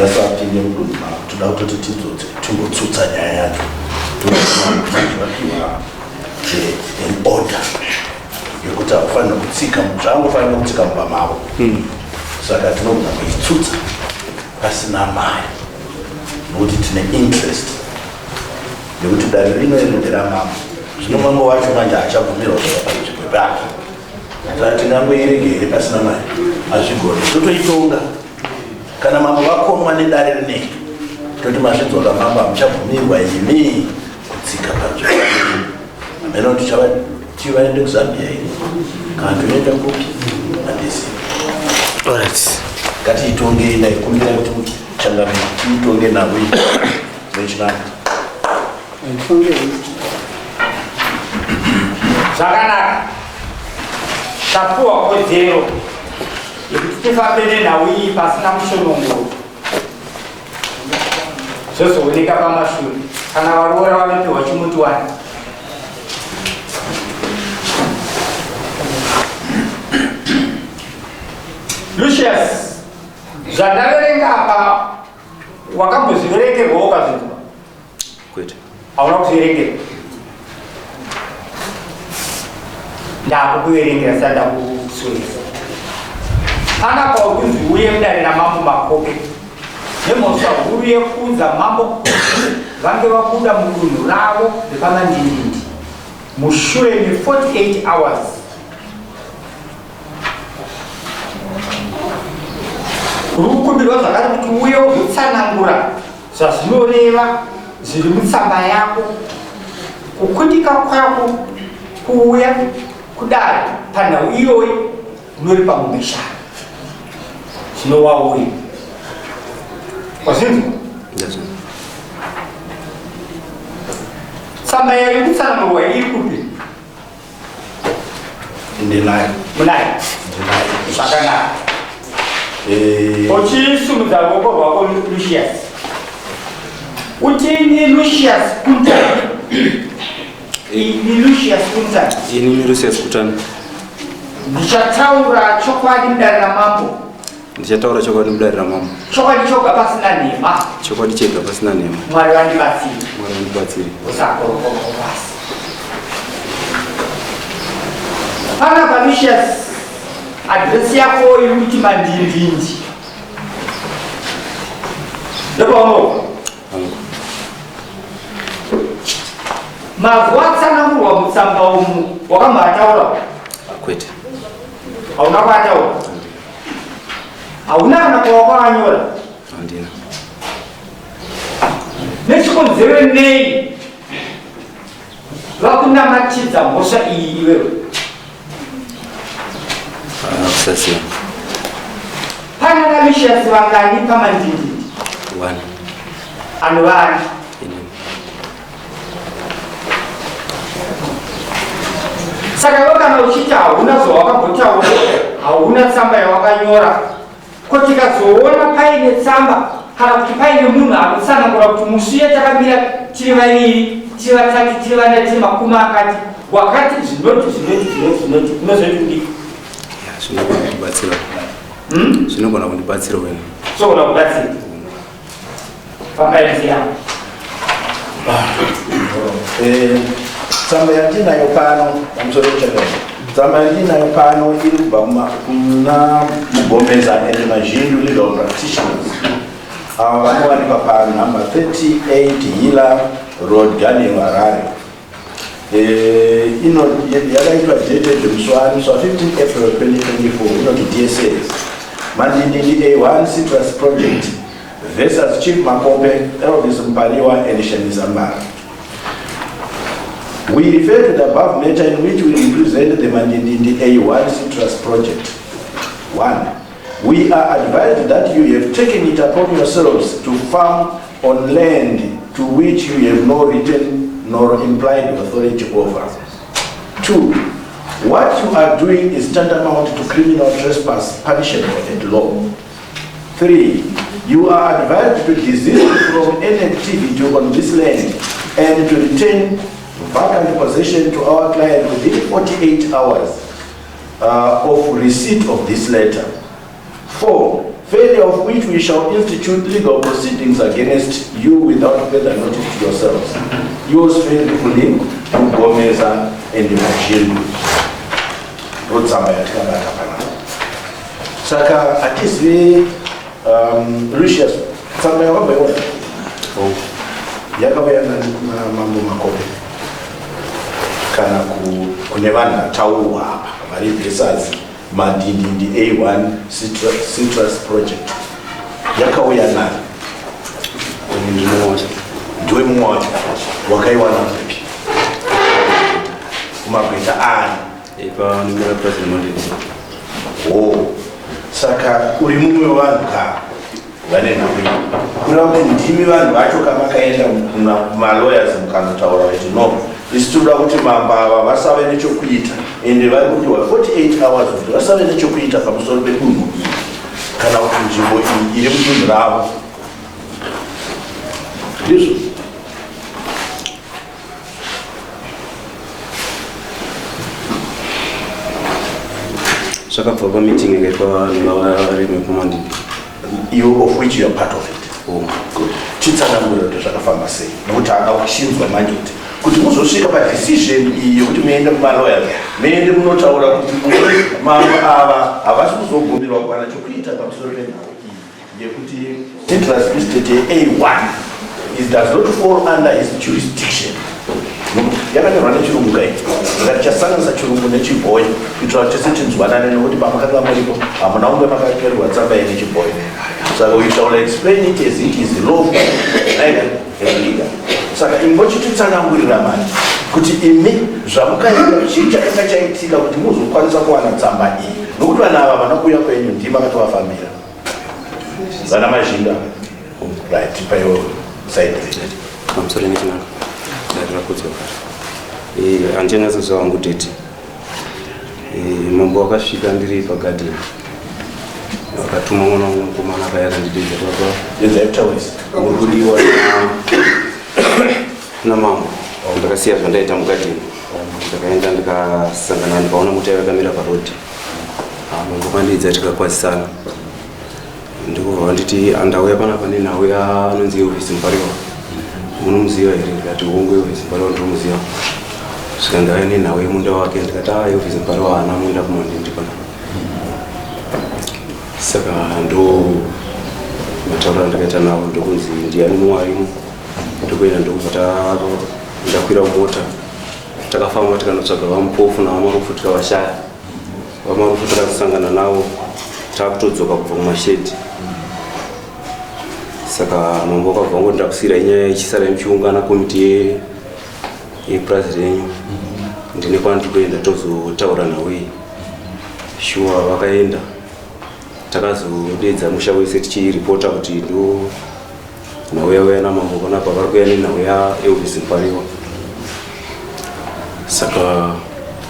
vasapinde muduma toda kutoti tidzodze timbotsutsa nyaya yacho tovakiwa an order yekuti akufanira kutsika zvaangofanira kutsika mumba mavo saka tinogona kuitsutsa pasina mari nokuti tine interest nekuti dare rinoendera mambo zvino mambo wacho manje achabvumirwa kuva panzvimbo pake saka tingangoiregere pasina mari hazvigoni totoitonga kana mambo vakomwa nedare rinei toti mazvidzoka mambo hamuchabvumirwa imi kutsika panzvimbo amena kuti tivaende kuzambia ini kana toenda kupi handisi ngatiitongei ndaikumbira kuti changamira tiitonge navo nechinako zvakanaka tapuwa kodzero yekuti tifambe nenhau iyi pasina mushonongoro zvozooneka pamashure kana varoora vanopiwa chimuti wani Lucius, zvandaverenga apa wakambozviverengerwa ukazvinzwa? Kwete. Hauna kuzviverengera? Ndakukuverengera saka ndakusuwisa. Kana kwakunzi uye mudare ramambo Makope nemhosva huru yekuudza mambo vange vabuda mudunhu ravo repamandindindi mushure me48 hours. Rukumbirwa zvakati kuti uye uzotsanangura zvazvinoreva zviri mutsamba yako, kukundika kwako kuuya kudare panhau iyoyi unori pamumeshana zvinowauya wazvinzwa. Tsamba yayo kutsanangurwa iri kupi? ndinayo munayo zvakanaka. Uchisimudza ruoko rwako Lucius, utini Lucius Kuntani? Ini Lucius Kuntani. Ini Lucius Kuntani. Ndichataura chokwadi mudare ramambo. Ndichataura chokwadi mudare ramambo. Chokwadi choga pasina nhema. Chokwadi chega pasina nhema. Mwari vandibatsire. Mwari vandibatsire. Usakorokoka basi. Panapa Lucius, adresi yako iri kuti Mandindindi. Ndopaunoka? Mavhu atsanangurwa mutsamba umu wakamboataura? Kwete. Hauna kuataura? Hauna kana kwawakanyora? Handina. Nechikonzero nei vakunamatidza mhosva iyi iwewe? Kusasiya. Pana naMishias vangani paMandindindi? 1. Anovani? Saka iwe kana uchiti hauna zvawakambotauya, hauna tsamba yawakanyora, ko tikazoona paine tsamba kana kuti paine munhu anotsanangura kuti musuye takamira tiri vaviri, tiri vatatu, tiri vana, tiri makumi akati, wakati zvinoti unozoiti kudii? Zvinogona kundibatsira. Zvinogona kundibatsira wena. Zvinogona kubatsira. Pambaidzi yangu. tsamba yandinayo pano pamusoro pechakati tsamba yandinayo pano iri kubva kuna Mugomeza and Mazhindu Legal Practitioners ava vanowanikwa panhamba 38 Hila Road, Garden, Harare. Yakaitwa dated Mswaniswa 15 April 2024 inoti DSS Mandindindi A1 Citrus Project versus Chief Makope, Elvis Mpaliwa and Shamisa Mbara. We refer to the above matter in which we represent the Mandindindi A1 Citrus Project. 1. We are advised that you have taken it upon yourselves to farm on land to which you have no written nor implied authority over. 2. What you are doing is tantamount to criminal trespass punishable at law. 3. You are advised to desist from any activity on this land and to return vacant possession to our client within 48 hours of receipt of this letter. 4. failure of which we shall institute legal proceedings against you without further notice to yourselves. Yours faithfully, Gomeza and Imagine. Rotsamba yatikabata pana. Saka at least we Lucius tsamba yakaba yona. Oh. Yakaba yana mambo makope. Kana kune vanhu taurwa hapa vari visas madindi A1 citrus project yakauya nani ndiwe mumwe wacho wakaiwana vipi kumabvita ani nimira president saka uri mumwe wevanhu ka vane nhamo kurave ndimi vanhu vacho kamakaenda kumalawyers mukanotaura kuti no isi toda kuti mambava vasave nechokuita ende vari kuti 48 hours kuti vasave nechokuita pamusoro pedunhu kana kuti nzvimbo iyi iri mudunhu ravo ndizvo zvakabva pameeting yakaitwa nevarimi kumandini you of which you are part of it. Good. Chitsangamura kuti zvakafamba sei nokuti akachinzwa manyete kuti muzosvika padecision iyo kuti muende kumalawyers muende munotaura kuti mambo ava havasi kuzobvumirwa kuwana chokuita pamusoro penhau iyi yekuti citrus estate A1 it does not fall under his jurisdiction. Yakanyorwa nechirungu kai ngati chasanganisa chirungu nechibhoyi kuitira kuti tese tinzwanane nokuti pamakanga muripo hamuna unge makakerwa tsamba yenechibhoyi. Saka we shall explain it as it is lawful and legal. Saka imbochititsanangurira manje kuti imi zvamukaita chii chakanga chaitika kuti muzokwanisa kuwana tsamba iyi nokuti vanhu ava vanokuuya kwenyu ndimi akatovafambira vana mazhinda right paiwo side amusore nechinaka ndairakudzwa handinyatsoziva wangu tete mambo akasvika ndiri pagadheni akatuma mwana wangu mukomana akaya akandidedza papa uri kudiwa namambo ndakasiya zvandaita mugadheni ndakaenda ndikasangana ndikaona muti aivakamira parodhi mambo kandiidza tikakwazisana ndikubva nditi andauya panapa nenhau anonzi Elvis Mpariwa munomuziva here ndikati hongu Elvis Mpariwa ndinomuziva svika ndauya nenhau yemunda wake ndikati Elvis Mpariwa haana munda kumandindi panapa saka ndo matauro andakaita navo ndokunzi ndiani muwarimu ndokuenda ndokubva ndakwira mota takafamba tikanotsvaga vamupofu navamarufu tikavashaya vamarufu takasangana navo takutodzoka kubva kumashedhi saka mambo akabva ngoti ndakusiyira inyaya ichisara muchiungana komiti yeprazi renyu ndine kwandiri kuenda tozotaura nhau iyi shuwa vakaenda takazodedza musha wese tichiripota kuti ndo nhau yauya namambo panapa vari kuya nenhau yaElvis Mpariwa saka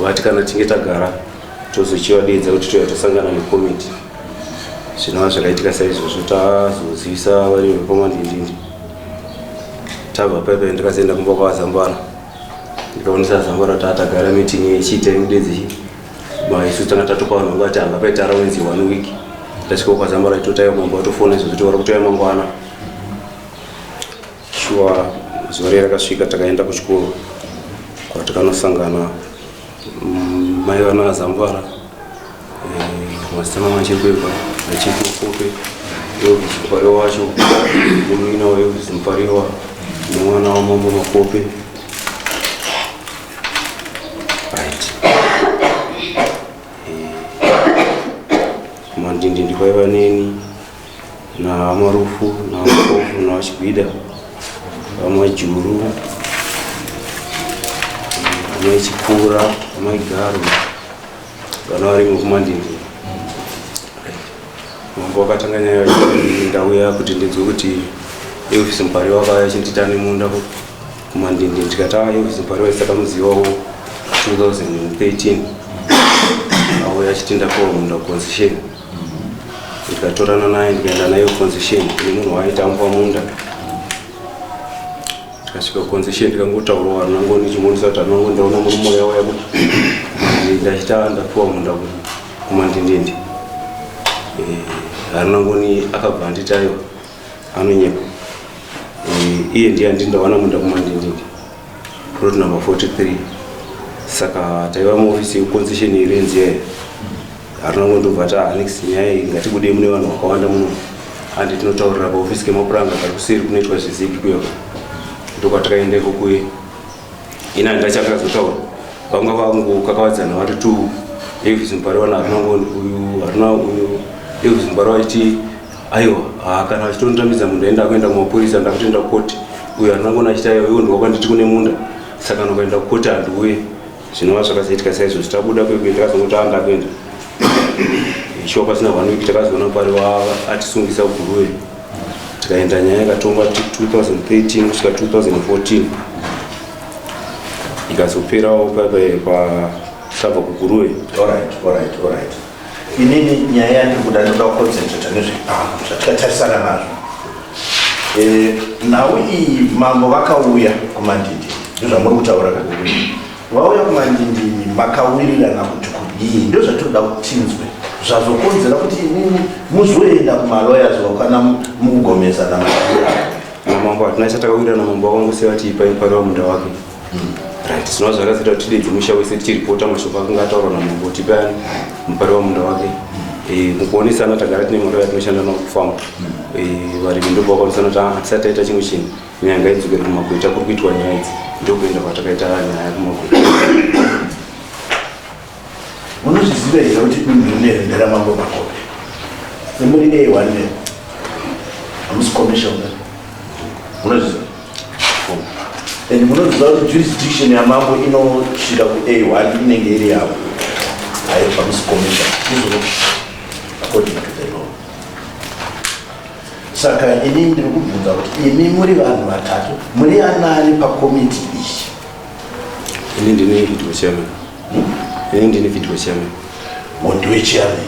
vati kana tinge tagara tozochivadedza kuti toya tosangana nekomiti zvinova zvakaitika saizvozvo tazozivisa varimi vepamandindindi tabva paipa ndikazoenda kumba kwavazambara ndikaonesa zambara tatagara meeting ichiita imudedzi isu tanga tatopa vanhu vangu ati hanga paita arawenzi 1 week tasvika kwazambara itotaiwa mambo atofona izvo kuti vari kutoya mangwana shuwa zuva riya rakasvika takaenda kuchikoro kwatikanosangana mai vana zambara mazitama machekwerwa achikukope Elvis Mpariwa wacho nemwina waElvis Mpariwa nemwana wamambo makope right kumandindindi kwaiva neni namarufu namakofu navachigwida vamajuru vamaichipura vamaigaro vana varimi kumandindindi mambo akatanga nyaya ndauya kuti ndinzwe kuti Elvis Mpariwa akauya achindita nemunda kumandindi ndikati Elvis Mpariwa isakamuzivawo 2013 auya achitenda kuwa munda concession ndikatorana naye ndikaenda naye concession kune munhu waitamba munda tikasvika concession ndikangotaurawo nango chimonisa kuti nango ndaona murume yauya ndachita ndapuwa munda kumandindindi harina ngoni akabva anditayo anonyepa iye ndiye andindawana munda kumandindindi plot number 43 saka taiva muofisi yeconcession yerenzi yayo harina ngondobva tahanix nyaya iyi ngatibude mune vanhu vakawanda muno andi tinotaurira paofisi kemapuranga kari kuseri kunoitwa zvizipi kuyako ndokwatakaendeko kuye ina ndachakazotaura vanga vangokakavadzana vari tu Davis Mpariwa harina ngoni uyu harina uyu Davis Mpariwa achiti aiwa kana achitondotambidza munhu aenda kuenda kumapurisa ndakutoenda kukoti uyu harina ngoni achiti aiwa iwo ndiwakanditi kune munda saka ndokaenda kukoti handiuye zvinova zvakazaitika saizvozvo tabuda kwekwe takazongota andakuenda shuwa pasina vanwiki takazoona Mpariwa atisungisa kuguruwe tikaenda nyaya yakatonga 2013 kusvika 2014 ikazoperawo pasabva kuguruwe. Alright. Inini nyaya yandikuda ndoda kuconcentrata zvatikatarisana nazvo. Nhau iyi mambo vakauya kumandindi ndozvamuri kutaura kakuruyi vauya kumandindi makawirirana kuti kudii ndo zvatoda kutinzwe zvazokonzera kuti inini muzoenda kumalawyers kana mukugomesana mambo hatina chatakawirirana mambo akangosiya kuti ipai Mpariwa munda wake right zvinova zvakazoita kuti tidedze musha wese tichiripota mashoko akanga ataurwa namambo kuti ipai Mpariwa munda wake mukuonesana tagara tine maloya tinoshanda nawo kufamba varimi ndobva vakwanisana kuti hatisati taita chimwe chinhu nyaya ngaidzokere kumagweta kuri kuitwa nyaya idzi ndokuenda kwatakaita nyaya kumagweta. Munozviziva here kuti dunhu rinerendera mambo Makope nemuri A1 hamusi commissioner munozviziva and munoziva kuti jurisdiction yamambo inosvika ku-A1 inenge iri yavo hayo hamusi commissioner according to the law. Saka ini ndiri kubvunza kuti imi muri vanhu vatatu muri anani pakomiti iyi? Ini ndine video chairman. Ini ndine video chairman. Ndiwe chairman.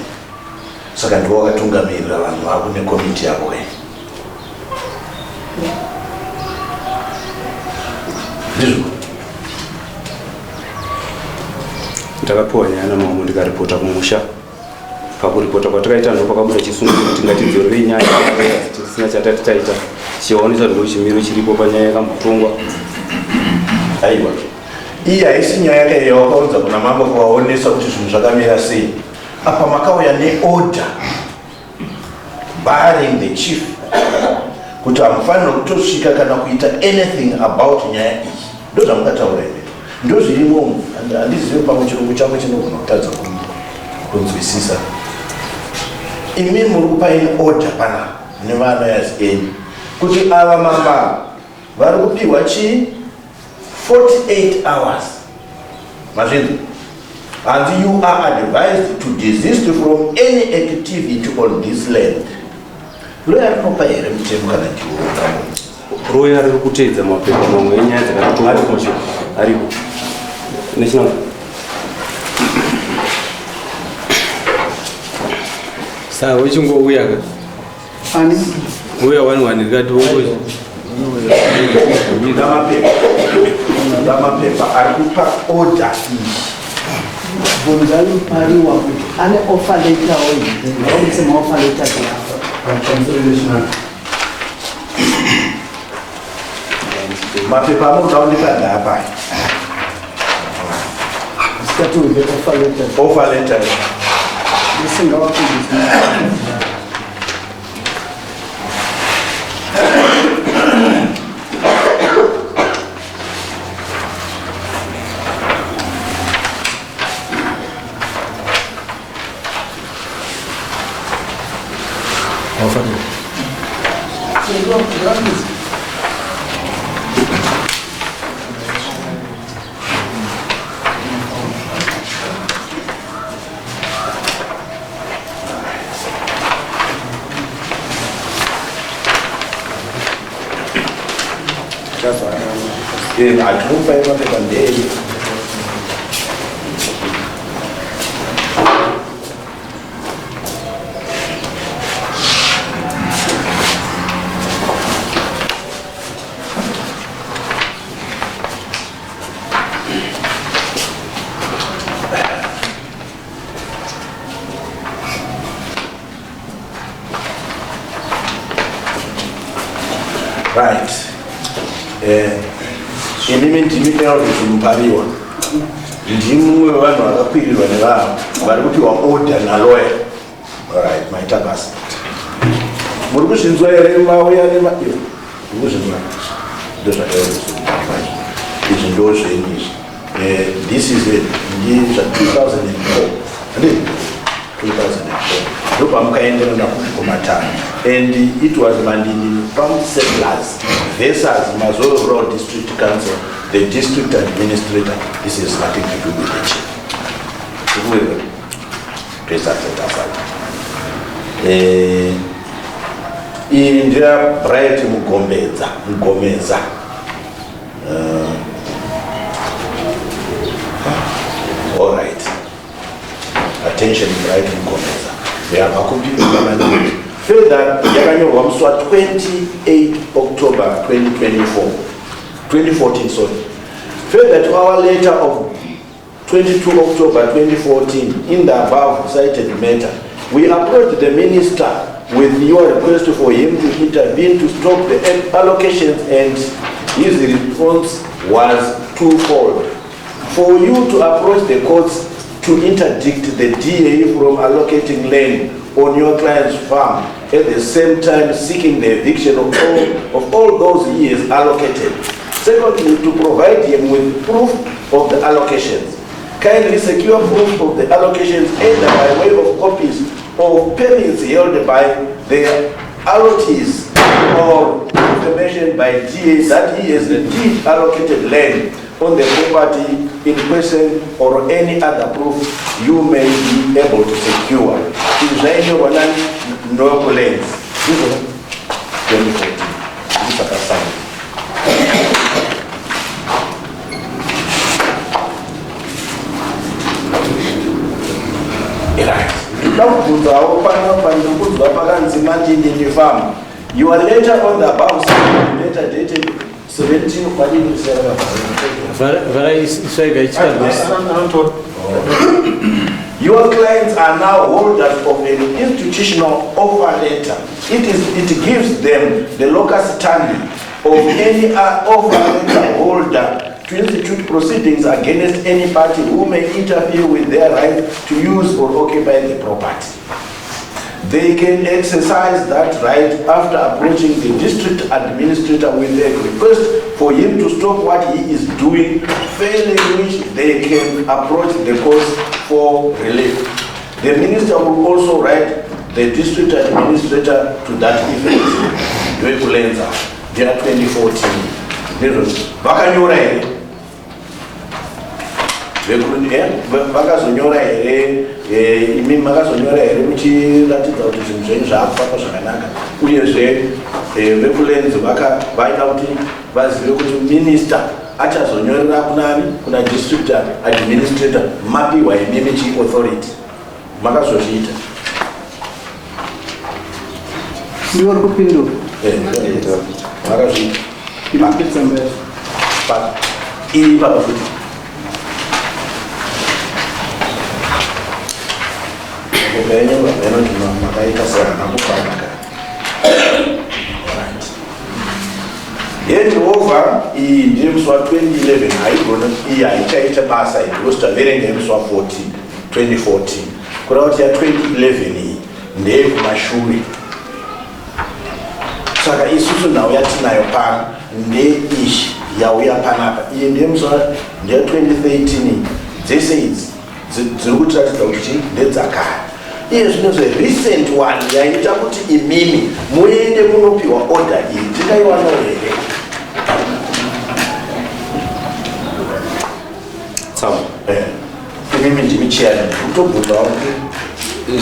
Saka ndiwe wakatungamirira vanhu vako nekomiti yako kai? Ndizvo? Ndakapiwa nyaya namambo ndikaripota kumusha. Pakuripota kwatakaita ndo pakabuda chisungo kuti ngatidzorere nyaya tisina chatati taita chiwaonesa ndo chimiro chiripo panyaya yakambotongwa. Aiwa. Iyi haisi nyaya yake yawakaudza kuna mambo kuvaonesa kuti zvinhu zvakamira sei. Apa makauya neorder barring the chief kuti hamufanira kutosvika kana kuita anything about nyaya iyi. Ndo zvamukataura ine. Ndo zvirimo handizivi pamwe chirungu changu chinogona kutadza kunzwisisa. Imi muri kupaini order pana nevalawyers enyu kuti ava mambava vari kupiwa chii 48 hours mazvinzi and you are advised to desist from any activity on this land. Lawyer rinopa here mutemo kana ndiwo? Lawyer ari kuteedza mapepa mamwe enyaya dzakatotonga kumashoko aripo national. Sasa wechingouya ka ani uya wani rikati wongozi ndamapepa ari kupa order iyi Gonzalo Mpariwa kuti ane offer letter oyi ngausema offer letter mapepa amunoda kundikanda apa sikati uve offer letter isingawapindisa atinopa mapepa ndei Right. Inimi ndimi Elvis Mpariwa. Ndimwe vanhu vakakwirirwa nevanhu vari kupiwa order nalawyer. Alright, maita basa. Muri kuzvinzwa here mauya nemaiyo? Muri kuzvinzwa? Ndozva Elvis Mpariwa. Izvi ndo zvenyu izvi. This is it. 2004. 2004. Ndopamukaendera nakumatano. And it was Mandini Pump Settlers versus Mazoro Rural District Council, the district administrator. This is nothing to do with the chief. Please accept aside. India Bright Mugomeza. All right. Attention, Bright Mugomeza. They are computer. Further, yakanyorwa musi wa 28 October 2014, sorry. Further to our letter of 22 October 2014, in the above cited matter, we approached the minister with your request for him to intervene to stop the allocations, and his response was twofold. For you to approach the courts to interdict the DA from allocating land on your client's farm, at the same time seeking the eviction of all those he has allocated. Secondly, to provide him with proof of the allocations. Kindly secure proof of the allocations either by way of copies of permits held by the allottees or information by DA that he has indeed allocated land on the property in question, or any other proof you may be able to secure. Israeli Wanan no lands. 2014. This is a sign. You are later on the above letter dated 17. Your clients are now holders of an institutional offer letter. It gives them the locus standi of any offer letter holder to institute proceedings against any party who may interfere with their right to use or occupy the property. They can exercise that right after approaching the district administrator with a request for him to stop what he is doing, failing which they can approach the court for relief. The minister will also write the district administrator to that effect. Dwekulenza, year 2014. Vakanyora here. Vakazonyora here. Imi makazonyora here muchiratidza kuti zvinhu zvenyu zvaakufamba zvakanaka, uyezve vekulenzi vaida kuti vazive kuti minista achazonyorera kuna district administrator mapiwa imimi chi-authority. Makazozviita. Ndiwari kupindura. Makazviita. Iri pafuti. Handova iyi ndiye musi wa 2011 haigona iyi haichaita basa irostaverenga musi wa 2014 kureva kuti ya 2011 iyi ndeye kumashure. Saka isusu nhau yatinayo pano ndeishi yauya panapa. Iyi ndiye musi wa 2013 dzese idzi dziri kutiratidza kuti ndedzakara. Iye zvinozve recent one yaita kuti imimi muende munopiwa order iyi tikaiwana here. Imimi ndimi chairman kutobvunza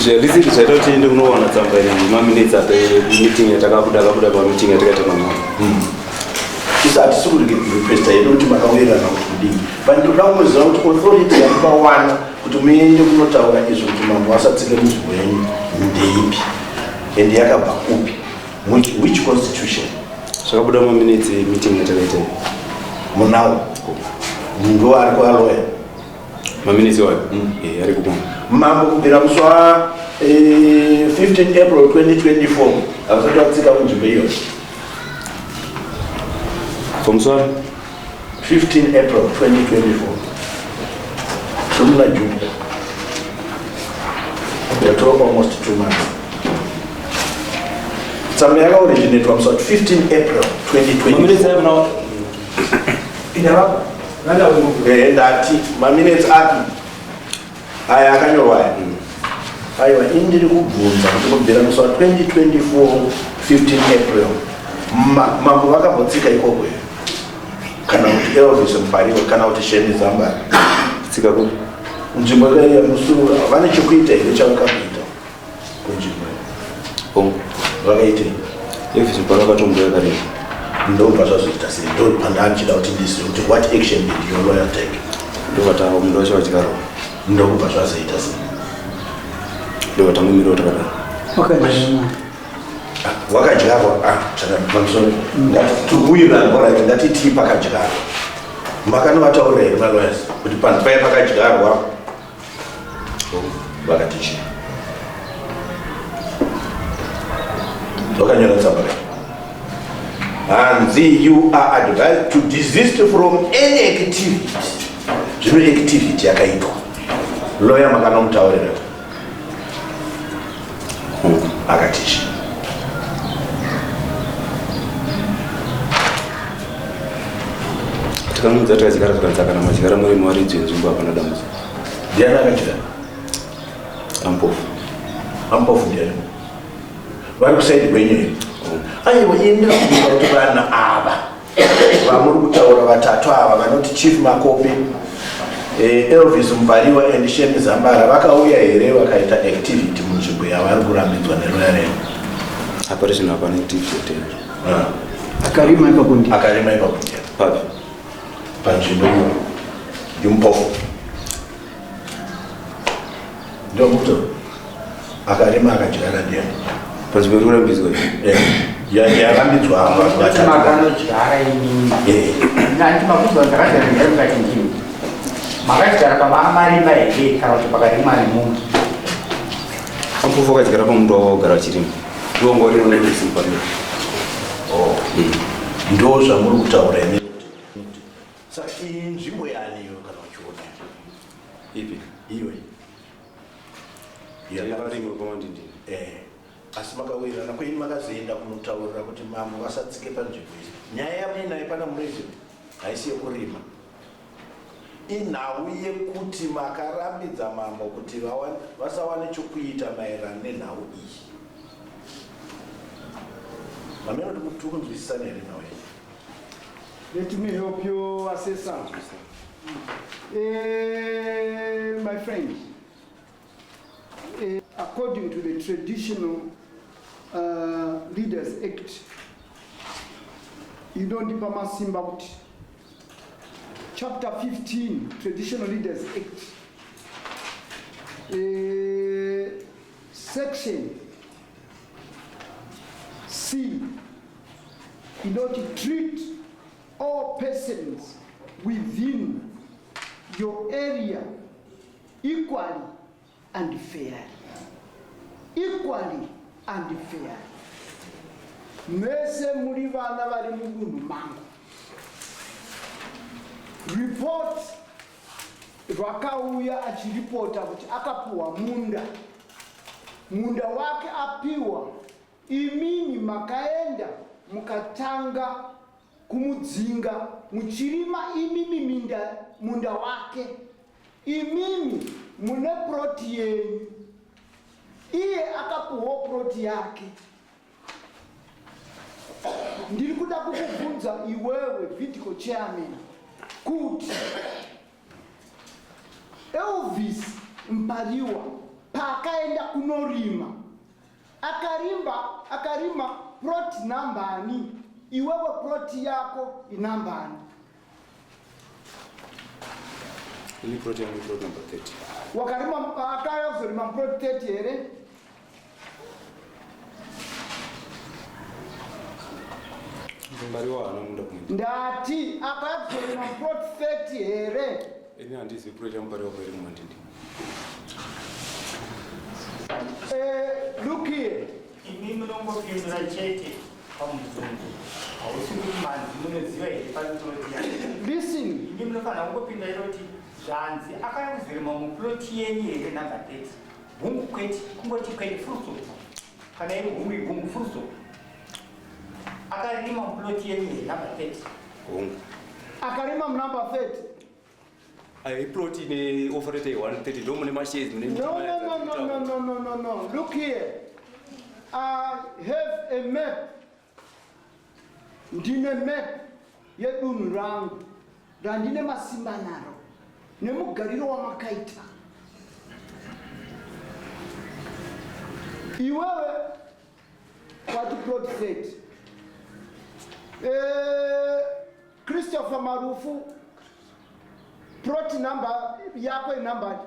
zvelisiti zvaita kuti tiende kunowana tsamba ine maminutes meeting yatakabuda pameeting yatakaita naMwari. Isa hatisi kurequesta yedu kuti makawirirana kuti kudini, but ndoda kungoziva kuti authority yamukawana kuti muende kunotaura izvo kuti mambo asatsike munzvimbo yenyu ndeipi and yakabva kupi, which constitution. Zvakabuda maminutes meeting yatakaita munawo ndo ari kualoya maminutes wayo ari kukoma mambo kubvira musi wa 15 April 2024 akasati watsika munzvimbo iyoyo. From Swami? 15 April 2024. Sumna June. We are talking almost 2 months. Samyaga originated from South 15 April 2024. My minutes are I can know why. I was in the Google so 2024 15 April. Mambo waka botsika ikokwe. Kana kuti Elvis Mpariwa kana kuti Sheni Zamba. Tsika ku. Nzvimbo ya musuru vane chikuita ine chavakaita. Kunzvimbo. Vakaita. Elvis Mpariwa akatomboya kare. Ndobva zvazvoita sei ndo pandani chida kuti ndisi kuti what action did your lawyer take? Ndovatawo munhu wacho wachikaro. Ndobva zvazoita sei. Ndovatamwe miro takadaro. Okay. Wakadyarwa chakapamusoro ngatiwira ngora ngatiti pakadyarwa makanovataurira here malawyers kuti panhu paya pakadyarwa vakatichi vakanyora tsamba hanzi you are advised to desist from any activity zvino activity yakaitwa lawyer makanomutaurira akatichi takamudza takazigara zvakanaka kana machigara muri mawaridzi wenzvimbo hapana dambudziko. Ndiani akachita? Ampofu ndiani? Vari kusaidi kwenyu here? Aiwa indira kuuka kuti vana ava vamuri kutaura vatatu ava vanoti Chief Makope, Elvis Mpariwa and Sheni Zambara vakauya here vakaita activity munzvimbo yavari kurambidzwa nelawyer renyu? Hapana zvinhu hapana activity yatero. Akarima ipapo. Akarima ipapo ndiani? Papi? Panzvimbo iyo yumpofu ndio muto akarima akadyara ndiani? Panzvimbo iri kurambidzwa yarambidzwa ava vatatu. Makanodyara inini nanti makudzwa ndakazvaringira mukati ndimi makadyara pamamarima here kana kuti pakarima nemunhu. Ampofu akadyara pamundu wavo wagara achirima ndongori Elvis Mpariwa. Ndo zvamuri kutaura ine saka iyi nzvimbo yaaniyo kana uchiona Ipi? iwe Yakarimwe pamandindi. asi makawirana kwenyu makazoenda kunotaurira kuti mambo vasatsike panzvimbo izi. Nyaya yamuinayo pana murezi haisi yekurima, inhau yekuti makarambidza mambo kuti vasawane chokuita maererano nenhau iyi. Mameno kuti kunzwisisana here nawe? Let me help you assess something. My friend, according to the Traditional Leaders Act, you don't Masimba, Chapter 15, Traditional Leaders Act, Section C, you don't treat all persons within your area equally and fairly. Equally and fairly. Mese muri vana vari mudunhu mangu. Report rwakauya achiripota kuti akapuwa munda wake apiwa, imini makaenda mukatanga kumudzinga muchirima imimi munda wake, imimi mune ploti yenyu, iye akapuwa ploti yake. Ndiri kuda kukubvunza iwewe Vidiko Chairman kuti Elvis Mpariwa paakaenda kunorima akarima plot nambani, iwewe ploti yako inambani? Ini plot yangu plot number 30. Wakarima akayozorima plot 30 here? Mpariwa ana munda kumunda. Ndati akayozorima plot 30 here? Ini handizi plot ya Mpariwa kwa iri mumandindi. Look here. Imimi nongopindura chete. pamuzungu hausingumanzi munoziva here paploti yake. Listen. Ini munofanira kungopinda iroti zvanzi akazirima muploti yenyu here number 30 hungu kwete kungoti kwete furuso kana iri hungu igungu furuso akarima muploti yenyu here number 30 hungu akarima number 30 plot ine offerete 130 ndo mune mashades mune no. Look here. I have a map. Ndine map yedunhu rangu randine masimba naro nemugariro wamakaita. Iwewe wati plot set. Christopher Marufu plot number yako number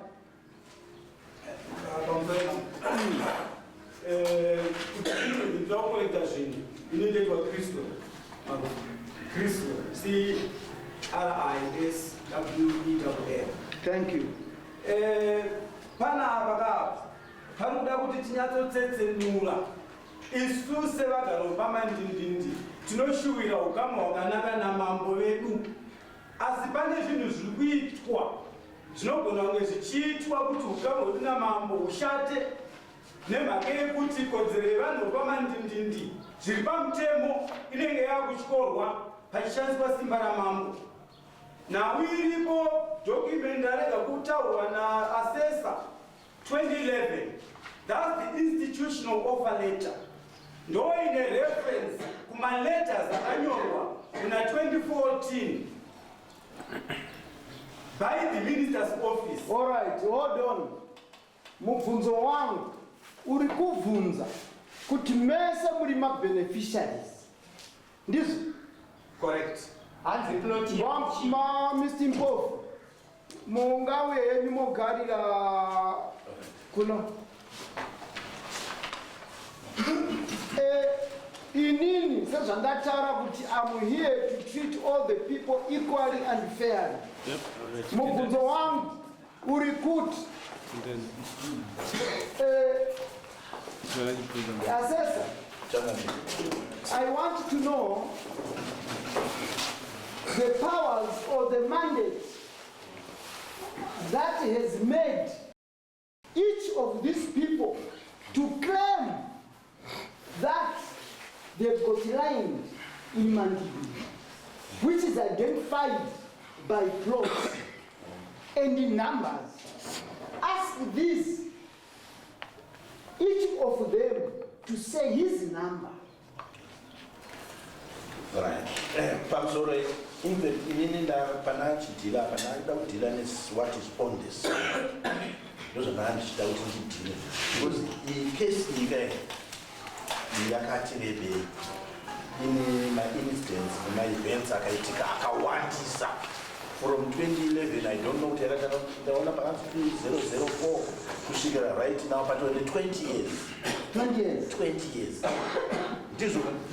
ndokuita zvinhu inoitwa Kristo CRISWEL. Thank you. Pana apa parikuda kuti tinyatsotsetsenura isu sevagaro pamandindindi tinoshuwira ukama hwakanaka namambo vedu, asi pane zvinhu zviri kuitwa zvinogona kunge zvichiitwa kuti ukama hwedu namambo hushate nemhaka yekuti kodzero yevanhu vepamandindindi zviri pamutemo inenge yaakutyorwa pachishandiswa simba ramambo. Nhau iripo document arega kutaurwa naassessor 2011, that's the institutional offer letter. Ndo ine reference kumaletters akanyorwa kuna 2014 by the minister's office. All right, hold on. Mubvunzo wangu uri kubvunza kuti mese muri mabeneficiaries ndizvo? Correct. Hanzi ploti Mr. Mpofu mungawe henyu mogarira kuno. Inini sezvandataura kuti I'm here to treat all the people equally and fairly. Mubvunzo wangu uri kuti Assessor, I want to know the powers or the mandate that has made each of these people to claim that they've got land in Mandibi, which is identified by plots and in numbers. Ask this, each of them to say his number. Right. Pamusoro inini pana chidila pana ida kudila what is on this. Those are not chidila kuti ndidile. Because the case yakati rebe ini ma-incidents ma-events akaitika akawandisa from 2011. I don't know kuti ndaona pakati 2004 kusvikira right now but only 20 years. 20 years. 20 years.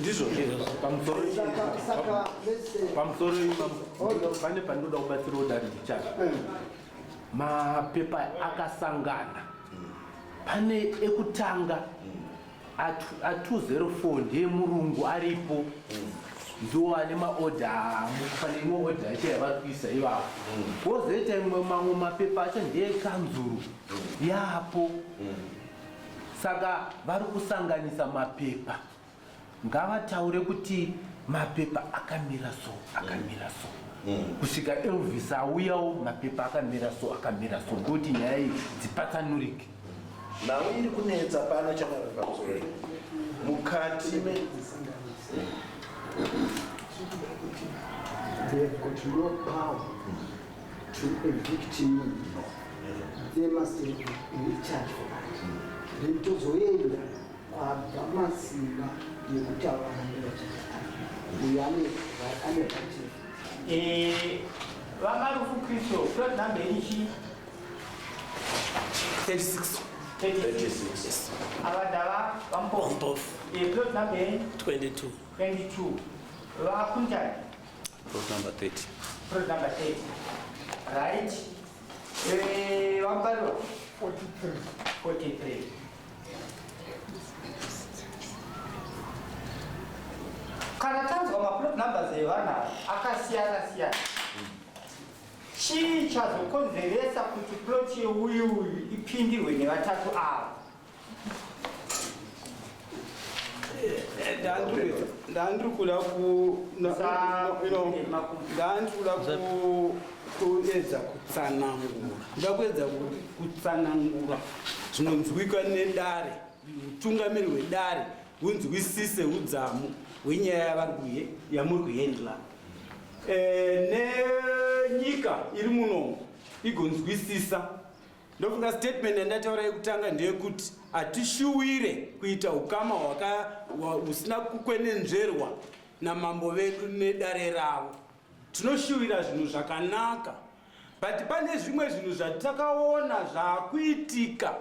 Ndizo pamusoro pane panoda kubatsira udari ndichaka mapepa akasangana. Pane ekutanga a204 ndiye murungu aripo ndo ane maodha pane imwe odha yacho yavari kuisa ivavo. Pozoita imwe mamwe mapepa acho ndiye kanzuru yapo. Saka vari kusanganisa mapepa. Ngavataure kuti mapepa akamira so kusvika Elvis auyawo mapepa akamira so ngokuti nyaya iyi dzipatsanurike. Now iri kunetsa pana chamapamusoro mukati they have got no power to evict me. They must be in charge for that. Ndozoenda kwabamasimba yekutaura Vamarufu Kristo plot number ichi 36. Avadava Vampofu plot number 22. Vakunjani Plot number 30. plot number 30. Right. Vambaru 43. namba dzevana akasiyana-siyana. Chii chazokonzeresa kuti ploti yeuyu ipindirwe nevatatu ava? ndandiri kuda kuedza kutsanangura zvinonzwika nedare, utungamiri hwedare hunzwisise udzamu hwenyaya yamuri kuhendla, nenyika iri munomu igonzwisisa. Ndofunga statement yandataura yekutanga ndeyekuti hatishuwire kuita ukama husina kukwenenzverwa namambo vedu nedare ravo. Tinoshuwira zvinhu zvakanaka, but pane zvimwe zvinhu zvatakaona zvaakuitika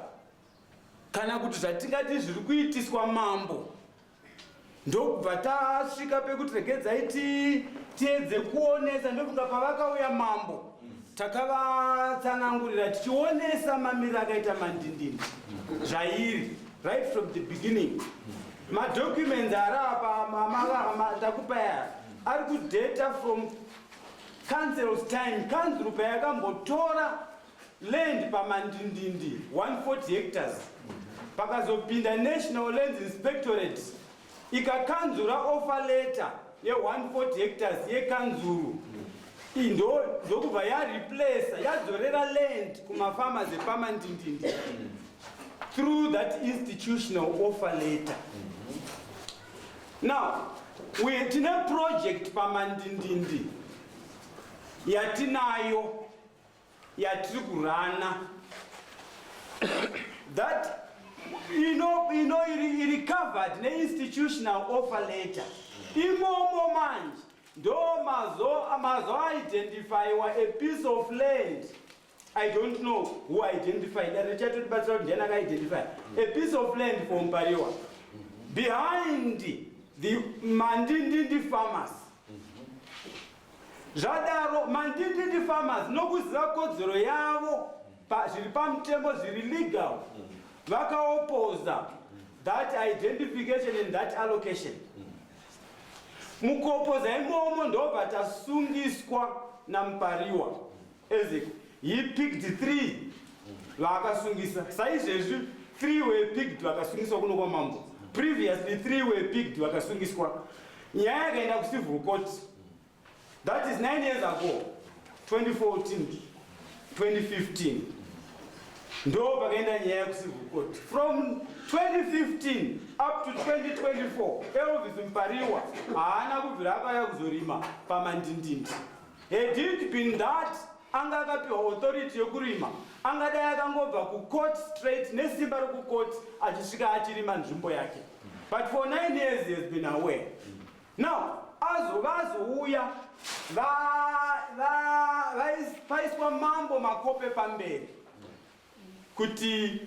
kana kuti zvatingati zviri kuitiswa mambo. Ndokubva tasvika pekuti regedzai tiedze kuonesa. Ndofunga pavakauya mambo takavatsanangurira tichionesa mamiriro akaita mandindindi zvairi right from the beginning. Madocuments ari apa ndakupaya ari kudata from council's time. Council payakambotora land pamandindindi 140 hectares, pakazopinda National Lands Inspectorate ikakanzura offer letter ye140 hectares yekanzuru indo zokubva yareplace yadzorera land kumafarmers epamandindindi through that institutional offer letter. Now tine project pamandindindi yatinayo yatiri kurana that iri covered neinstitutional offer letter. Imomo manje ndo mazo identifyiwa a piece of land. I don't know who identified that. Identify a piece of land for Mpariwa behind the Mandindindi farmers. Zvadaro Mandindindi farmers nokuziva kodzero yavo zviri pamutemo zviri legal vakaopoza that identification and that allocation. Mukuopoza imomo ndobva tasungiswa naMupariwa Ezek. He picked 3 vakasungisa. Saizvezvi 3 were picked vakasungiswa kuno kwamambo. Previously 3 were picked vakasungiswa. Nyaya yakaenda kucivil court. That is 9 years ago, 2014, 2015. Ndo pakaenda nyaya kucivil court. From 2015 up to 2024, Elvis Mpariwa haana kubvira akaya kuzorima pamandindindi. Had it been that anga akapiwa authority yokurima, angadai akangobva kucourt straight nesimba rokucourt achisvika achirima nzvimbo yake. But for 9 years he has been aware. Now azouya paiswa mambo makope pamberi kuti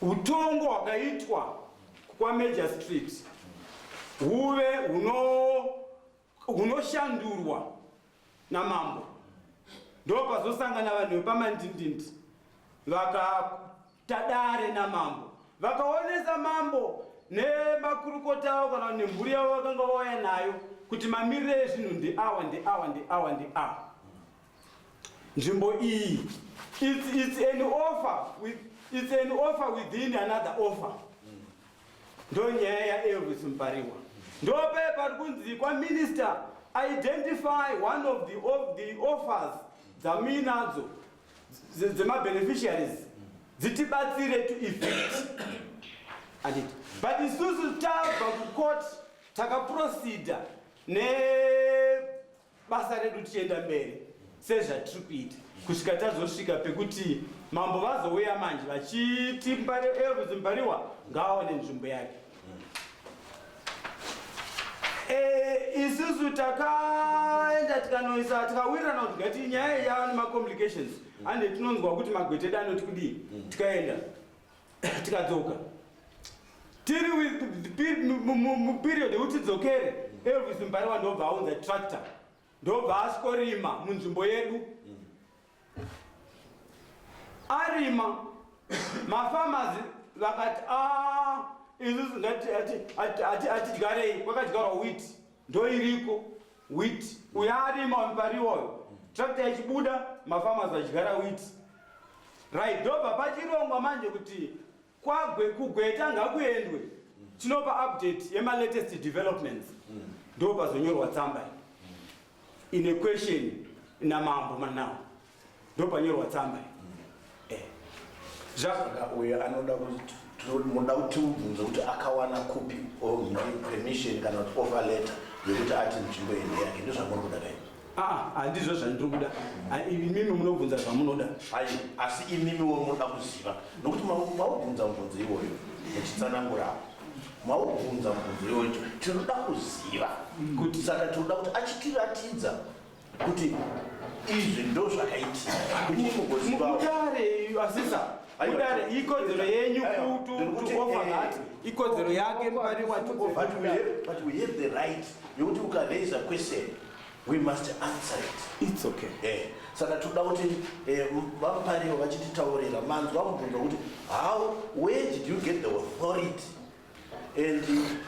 utongo hwakaitwa kwaMajor Street huve hunoshandurwa namambo. Ndo pazosangana vanhu vepamandindindi vakatadare namambo, vakaonesa mambo nemakurukota avo kana nemburi yavo vakanga vauya nayo kuti mamiriro ezvinhu ndeawa. Nzvimbo iyi it's an offer within another offer. Ndo nyaya yaElvis Mpariwa. Ndo pe pari kunzi kwaMinister identify one of the offers dzamuinadzo dzemabeneficiaries dzitibatsire to effect. But isusu tabva kucourt takaproceda nebasa redu tichienda mberi sezvatiri kuita kusvika tazosvika pekuti mambo vazouya manje vachiti Elvis Mpariwa ngaawane nzvimbo yake. Isusu takaenda tikanoisa tikawirirana kuti ngati nyaya yava nemacomplications ande tinonzwa kuti magwete anoti kudii, tikaenda tikadzoka tiri muperiod yekuti tidzokere. Elvis Mpariwa ndobva aunza tractor, ndobva asvikorima munzvimbo yedu. Arima mafarmers vakati isusu atidyarei kwakadyarwa wheat ndo iriko wheat uyarima wamupariwayo tractor ichibuda mafamasi vachidyara wheat right ndobva pachirongwa manje kuti kugweta ngakuendwe tinopa update yemalatest developments ndo pazonyorwa tsamba ine question namambo manawo ndo panyorwa tsamba uyo anoda muda kuti ubvunze kuti akawana kupi permission kana kuti offer letter yekuti ati nzvimbo ine yake ndozvamuri kuda dai handizvo zvandiri kuda imimi munobvunza zvamunoda asi imimiwo munoda kuziva nokuti maubvunza mubvunzo iwoyo muchitsanangurawo maubvunza mubvunzo iwoyo tinoda kuziva kuti saka tinoda kuti achitiratidza kuti izvi ndo zvakaitika kuti mudare asisa mudare ikodzero yenyu kuofa that ikodzero yake pariwa but we have the right yokuti ukaraise a question we must answer it. It's okay. Saka toda kuti vapariwo vachititaurira manzwi vamubvunza kuti how where did you get the authority and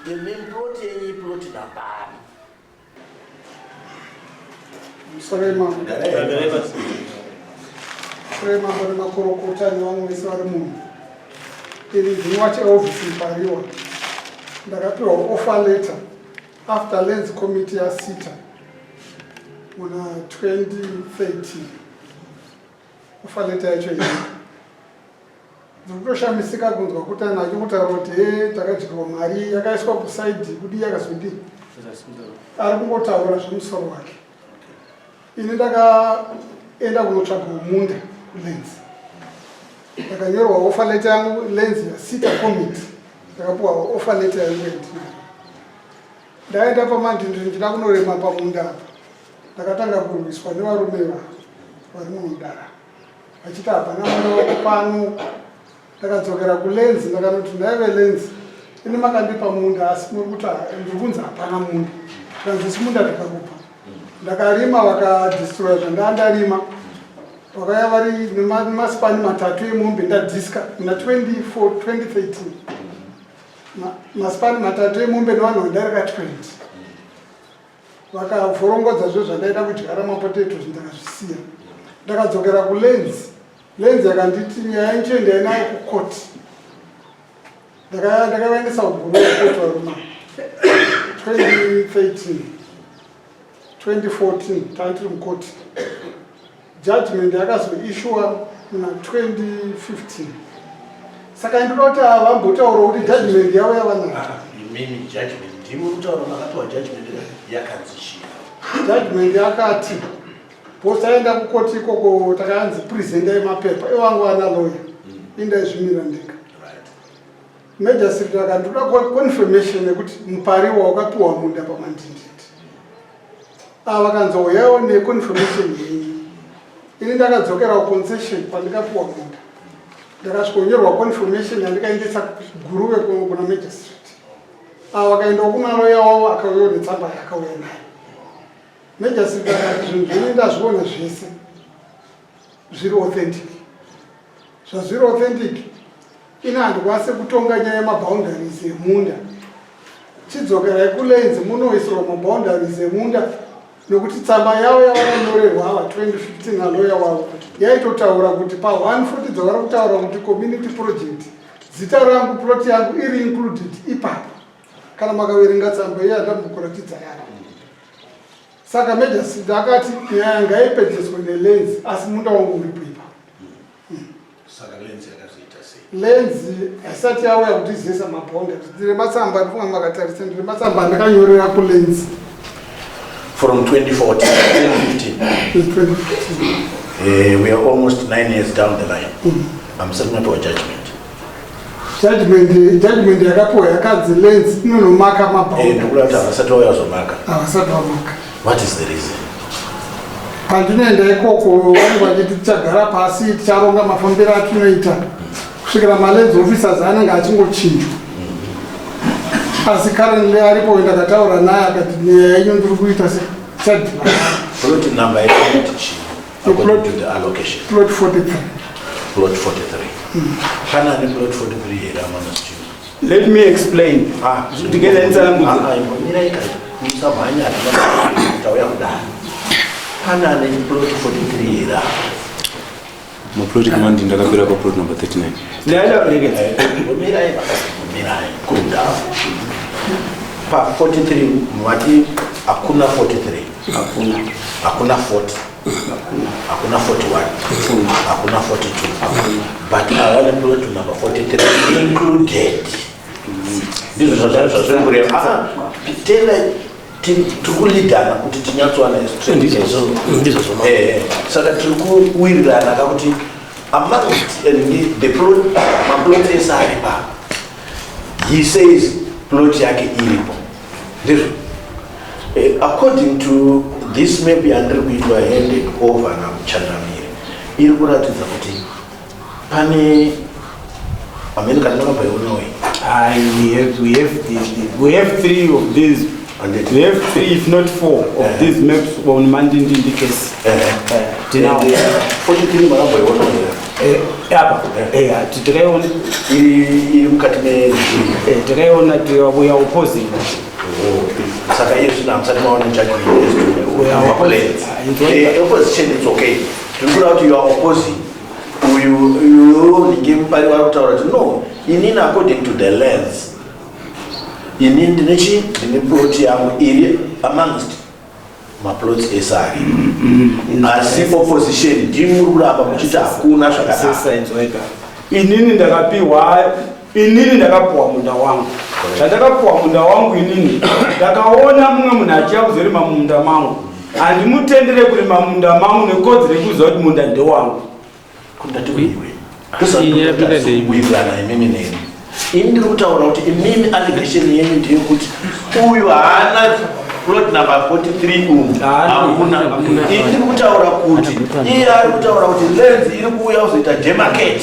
the main plot yenyu iploti nambari Surema mbona makorokota ni vamwe vese vari munhu ini ndinwa cheofisi ipariwa ndakapiwa offer letter after lands committee yasita muna 2013 offer letter yacho iyi ndikutoshamisika kunzwa kuti anhu achikutaura kuti takadyirwa mari yakaiswa kusaidi kudi yakazodii ari kungotaura zvemusoro wake ini ndakaenda kunotsvaga munda kuLens ndakanyorwa offer letter yangu Lens yasita committee ndakapiwa offer letter yangu yandinayo ndaenda pamandindi ndida kunorema pamunda apa ndakatanga kurwiswa nevarume vari munodara vachiti hapana munda pano ndakadzokera kuLens ndakanoti ndaive Lens ini makandipa munda asi muri kuti ndiri kunzi hapana munda kanzisi munda ndakakupa ndakarima vakadistroya zvandandarima vakaya vari nemasipani matatu emombe ndadhiska muna 2013 masipani matatu emombe nevanhu vandarika 20 vakavhorongodza zvo zvandaida kudyara mapotatoes ndakazvisiya ndakadzokera kuLens yakanditi nyaya nchiendai nayo kukoti ndakavaendesa kuguru wakoti varuma 2014 tandiri mukoti judgment yakazoishuwa muna 2015 saka ndinoda kuti vambotaura kuti judgment yavo yavanaka imimi judgment ndimi kutaura makatiwa judgment yakanzishira judgment yakati post aenda kukoti ikoko takaanzi presendai mapepa ivangu vana lawyer indaizvimira ndega magistrate akandoda confirmation yekuti mupariwa wakapiwa munda pamandinditi vakanzouyawo neconfirmation yenyu ini ndakadzokera kuconcession pandikapiwa munda ndakasvikonyorwa confirmation yandikaendesa guruve kuna magistrate vakaendawo kuna lawyer wavo akauyawo netsamba yakauya nayo magistrate akati zvinhu zvenyu ndazviona zvese zviri authentic zvazviri authentic ini handikwanise kutonga nyaya yemaboundaries emunda chidzokerai kuLens munoisirwa maboundaries emunda nekuti tsamba yavo yavakanyorerwa ava 2015 naloya wavo yaitotaura kuti pa140 dzavari kutaura kuti community project zita rangu plot yangu iri included ipapo kana makaverenga tsamba iyo yandambokuratidza yaro saka magistrate akati nyaya ngaipedzeswe neLens asi munda wangu uripo ipapo saka Lens yakazoita sei Lens haisati yauya kuti izesa maboundaries ndine matsamba ndifunga makatarisa ndine matsamba ndakanyorera kuLens from 2014 2015 we are almost 9 years down the line I'm submitting to a judgment yakapiwa yakadzi Lens inonomaka maboundaries ndokulati havasati vayazomaka havasati vamaka what is the reason pandinoenda ikoko vanhu vachiti tichagara pasi ticharonga mafambiro atinoita kusvikira maLens officers anenge achingochinjwa asi currently aripo ndakataura naye akati nyaya yenyu ndiri kuita sechadhivana plot number yaiti chii according to the allocation plot 43 plot 43 kana ne plot 43 here amana chichi Let me explain. Together in Maplot command ndakapera pa plot number 39. Pa 43 mwati hakuna 43. Hakuna 40. Hakuna 41. Hakuna 42. But awale plot number 43 included. Ndizo zvazvazvengure tena tikulidana kuti tinyatswana Ndizo zoma. Saka tirikuwirirana kakuti amongst the plot maplot esari pa. He says plot yake iripo. Ndizvo. According to this maybe andiri kuitwa handed over na Chandramire. Iri kuratidza kuti pane amene kana makabaiona way. We have 3 of these. And we have 3 if not 4 of these maps on Mandindindi case. 43 makabaiona way. Apa. Tikaiona Iri mukati me tikaiona we are opposing. Saka yesu na msati maona judgment we are opposing. Opposition is okay. To figure out you are opposing. You give pari waru no. In according to the lens. In Indonesia, the plot yangu iri amongst my plots esari. As opposition, jimurura hapa kuchita hakuna shakata. Inini ndakapiwa munda wangu. Ndakapiwa munda wangu inini. Ndakaona mumwe munhu achiya kuzorima munda mangu. Handimutendere kurima munda mangu nekodzero yekuziva kuti munda ndewangu. Kundatiwiwe. Kuwirirana imimi neni. Indiri kutaura kuti imimi allegation yenyu ndeyekuti uyu haana plot number 43 umu hakuna. Indiri kutaura kuti iye ari kutaura kuti lens iri kuuya kuzoita demarcate.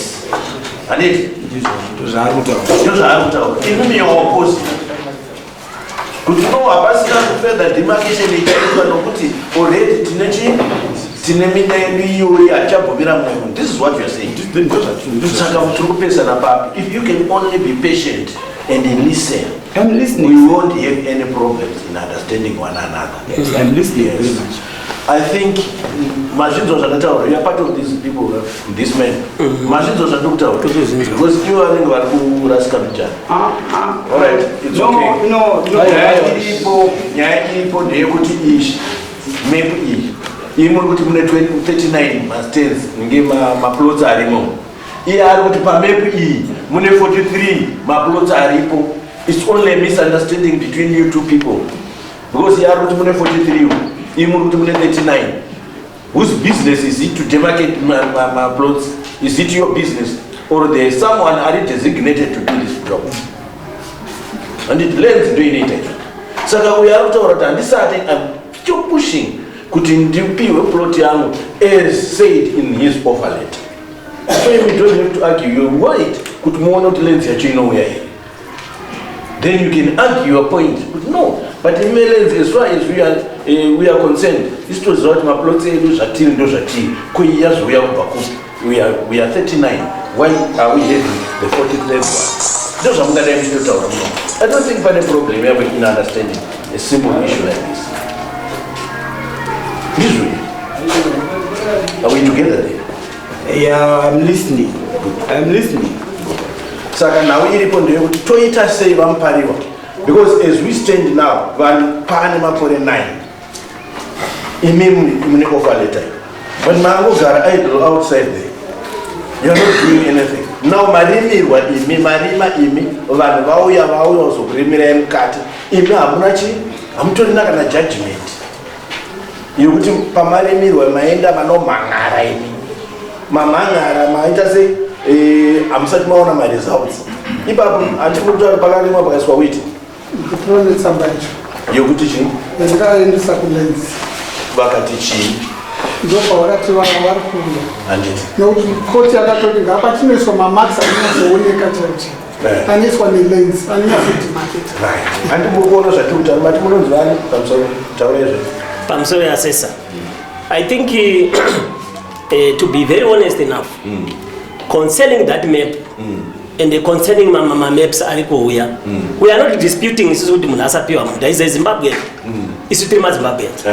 Handiti? Ndizvo zvaari kutaura. Imimi yaopposite. Kuti no hapasina further demarcation ichaitwa nokuti already tine minda yedu iyoyo hachabvumira mumwe munhu. This is what you are saying. Saka tiri kupesana papi. If you can only be patient and listen, I'm listening. We won't have any problems in understanding one another. Yes, I'm listening very much. I think machines was another. You are part of these people, these men. Machines was another because you are in Raskamicha. All right, it's okay. No. People, they could ish, maybe. Even with 39 masters, give my plots are removed. Here are what maybe 43 my plots are removed. It's only a misunderstanding between you two people. Because here are what 43, even with 39. Whose business is it to demarcate my plots? Is it your business? Or there is someone already designated to do this job? And it learns doing it. So we are and this I'm still pushing. Couldn't ndipiwe plot yangu as said in his offer letter. So we don't have to argue. You're right. Could more not lens ya nowhere. Then you can argue your point. But no. But in lens, as far as we are concerned, this was what my plot said. Those are till those are till. Years we are 39. Why are we having the 43rd one? Those are I don't think any problem we have in understanding a simple issue like this. Are we together there? Yeah, I'm listening. Saka now we respond to Toyota say vampariwa. Because as we stand now, van panema for 9. Imim offer letter. When mangos are idle outside there, you're not doing anything. Now marimi wa imi marima imi van vauya so primira mkati. Imi amunachi amutolina kana judgment. Yokuti pamarimirwa maenda manomangara imi mamangara maita se amusati maona ma results ipapo atikutora pakarimwa pakaiswa witi kuprone sambacho yokuti chi ndikaendesa kulenzi vakati chi ndopa wakati vari kuuya handiti nokuti koti yakatoti ngapa tinoiswa mamax anozooneka chacho anoiswa nelens anonyazodimaketa handimbokuona zvatikuta mati munonzwani pamusoro taurezve Pamsori assessor. I think to be very honest enough, concerning that map, and concerning maps ari kuuya, we are not disputing isusu kuti munhu asapiwa munda is Zimbabwe. Isu tiri maZimbabweans.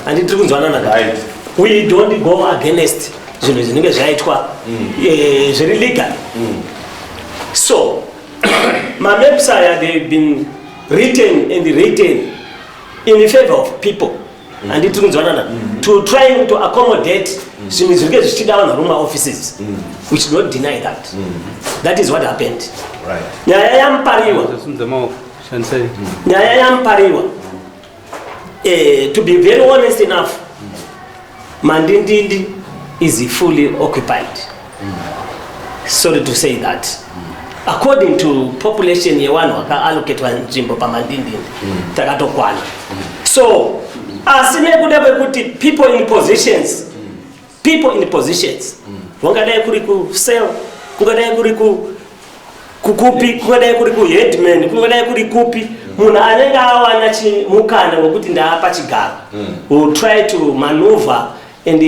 And tiri kunzwanana naye. We don't go against zvinhu zvinenge zvaitwa zviri legal. So maps aya they've been written and written in favor of people. And tiri kunzwanana to trying to accommodate zvinhu zvinenge zvichida vanhu vari offices. We should not deny that. That is what happened. Right. Nyaya yampariwa. To be very honest enough, Mandindindi is fully occupied. Sorry to say that. According to population yewanhu wakaallocatwa nzvimbo paMandindindi takatokwana. So asine kuda kwekuti people in positions vangadai kuri ku sale, kungadai kuri kukupi, kungadai kuri ku headman, kungadai kuri kupi, munhu anenge awana chimukana wekuti ndaapa chigaro will try to maneuver and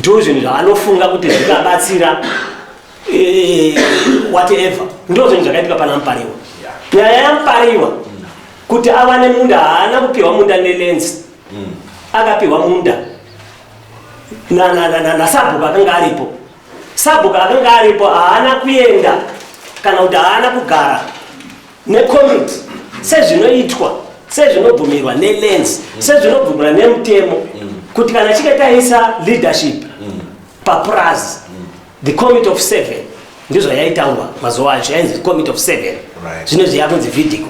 do zvinhu zvaanofunga kuti zvikabatsira whatever. Ndo zvinhu zvakaitika pana Mpariwa. Nyaya yaMpariwa kuti awane munda, haana kupiwa munda neLenzi, akapiwa munda na Sabhuku akanga aripo. Sabhuku akanga aripo haana kuenda kana kuti haana kugara nekomiti sezvinoitwa, sezvinobvumirwa neLenzi, sezvinobvumirwa nemutemo kuti kana chikataisa leadership papurazi the committee of 7 ndizvo yaitaurwa mazuva acho yainzi the committee of 7 zvino zvayakunzi vidhiko.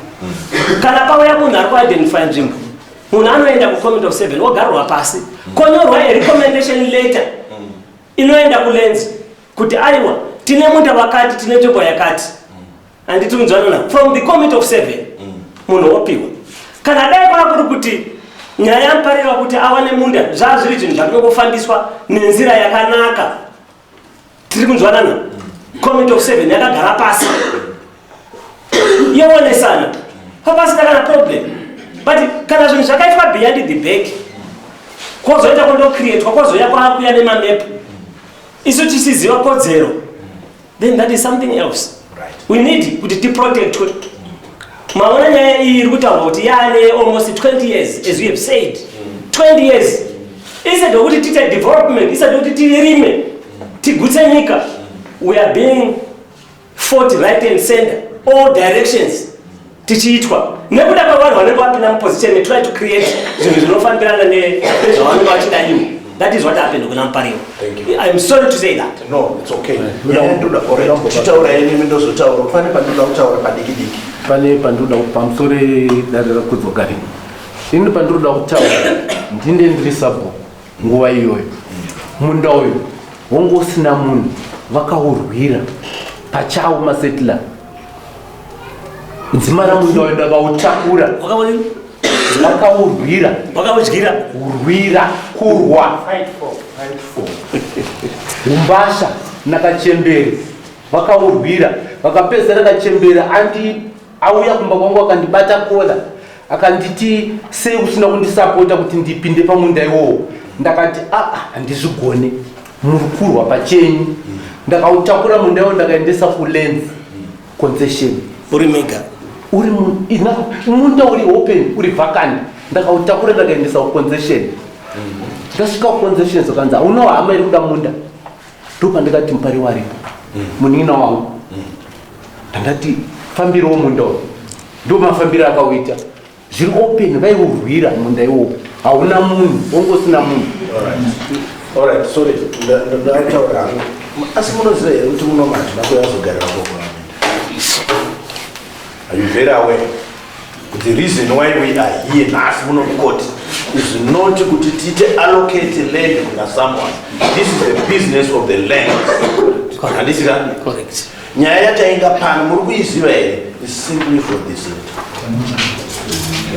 Kana pauya munhu ari kuidentify nzvimbo, munhu anoenda kucommittee of 7 ogarurwa pasi konyorwa recommendation letter inoenda kuLenzi kuti aiwa tine munda wakati, tine nzvimbo yakati, anditi kunzwanana from the committee of 7 munhu opiwa. Kana dai kwakuri kuti nyaya yaMpariwa kuti awane munda zvazviri zvinhu zvakanongofambiswa nenzira yakanaka, tiri kunzwanana, committee of 7 yakagara pasi yoonesana papasina kana problem. But kana zvinhu zvakaitwa behind the back kwozoita kundocreatwa kwozoya kwakuya nemamap isu tisiziva kodzero, then that is something else. We need kuti tiprotectwe. Maona nyaya iyi iri kutaurwa kuti yaane almost 20 years as we have said. 20 years instead of kuti tiite development, instead of kuti tirime tigutse nyika, we are being fought right and center, all directions tichiitwa nekuda kwevanhu vanenge vapinda muposition try to create zvinhu zvinofambirana nezvavanenge vachida iwo. That is what happened kuna Mpariwa. I am sorry to say that. No, it's okay. Chitaura yenyu mindozotaura pane pandoda kutaura padiki-diki. Pane pandoda pamusoro dare rakudzogari. Ini pandoda kutaura ndinde ndiri Sabhuku nguva iyoyo. Munda uyu wongo usina munhu, vakaurwira pachawo masetla. Dzimara munda uyu ndakautakura. Vakaurwira. Urwira, kurwa. Fight for. Umbasha nakachembere. Vakaurwira. Vakapedzera kachembera andi auya kumba kwangu akandibata kola. Akanditi sei usina kundisapota kuti ndipinde pamunda iwowo. Ndakati handizvigone. Murukurwa pachenyu. Ndakautakura munda iwowo ndakaendesa kuLenzi concession. Uri mega. Uri munda uri open, uri vacant. Ndakautakura ndakaendesa kuconcession. Ndasvika kuconcession zokanzi hauna hama iri kuda munda. Ndopa ndikati Mpariwa aripo. Munina wangu. Ndakati fambirawo munda uyu. Ndo mafambiro akauita. Zviri open, vaiurwira munda iwowo. Hauna munhu, wongosina munhu. All right, sorry. Ndataura. Asi munoziva here kuti munomati nakuyazogarira kwokuramenda. Are you very aware? The reason why we are here now court is not to allocate land to someone. This is the business of the land. Correct. Nyaya tainga pan murukuiziva here is simply for this.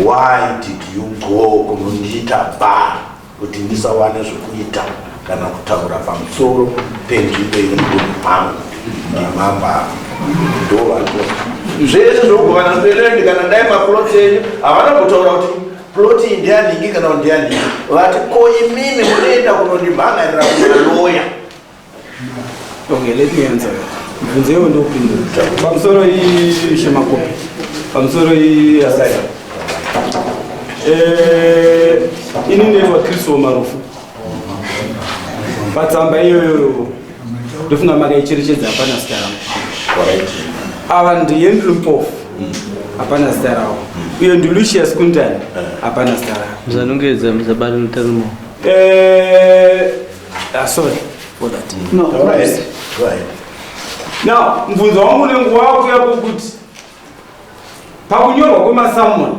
Why did you go kunondita bar kuti ndisawane zvokuita kana kutaura pamusoro penzvimbo iri mupango namamba ndovanhu zvese zvokuvanha mbelendi kana ndai maploti enyu havana kutaura kuti ploti ndiyaningi kana kuti ndiyaningi vati ko imimi munoenda kunondimhangarira kuna loya. Okay, let me answer. mvunze iwo ndopindura pamusoro ishemakopi pamusoro iasai ini ndoitwa Kristo Marufu patsamba iyoyo ndofunga makaicherechedza hapana zita rangu ava ndiHenry Mpofu hapana zita ravo uyo ndiLucius Kuntani hapana zita ravo mzanongedza mzabari mutarimo sorry for that Right. now mvunzo wangu nenguva wakuyapo kuti pakunyorwa kwemasamoni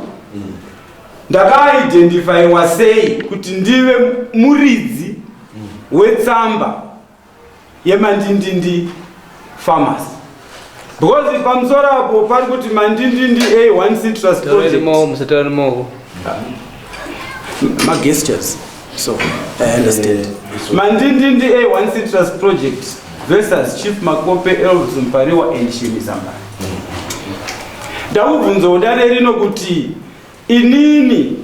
ndakaidentifaiwa sei kuti ndive muridzi wetsamba yemandindindi farmers because pamusoro apo pari kuti mandindindi A1 citrus project magestures so I understand mandindindi A1 citrus project versus Chief Makope, Elvis Mpariwa and Shimi Zamba. Ndakubvunza udare rino kuti inini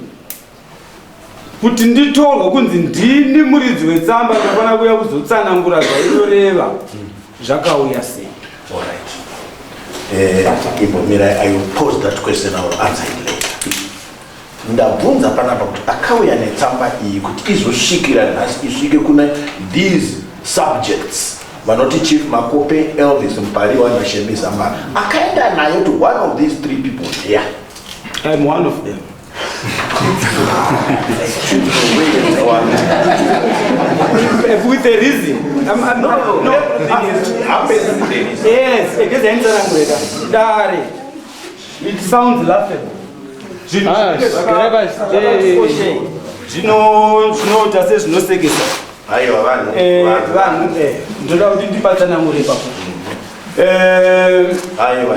kuti nditorwa kunzi ndini muridzi wetsamba ndofana kuya kuzotsanangura zvainoreva zvakauya sei. All right. Ibomira, I will pose that question, I will answer it later. Ndabvunza panapa kuti akauya netsamba iyi kuti izosvikira nhasi isvike kuna these subjects vanoti Chief Makope, Elvis Mpariwa naShemi Zamba. Akaenda nayo to one of these three people here. I'm one of them. With a reason. No. Yes, it sounds laughable. Zvinoita sezvinosekesa. Aiwa vanhu ndoda kuti ndipatsanangure ipapo. Aiwa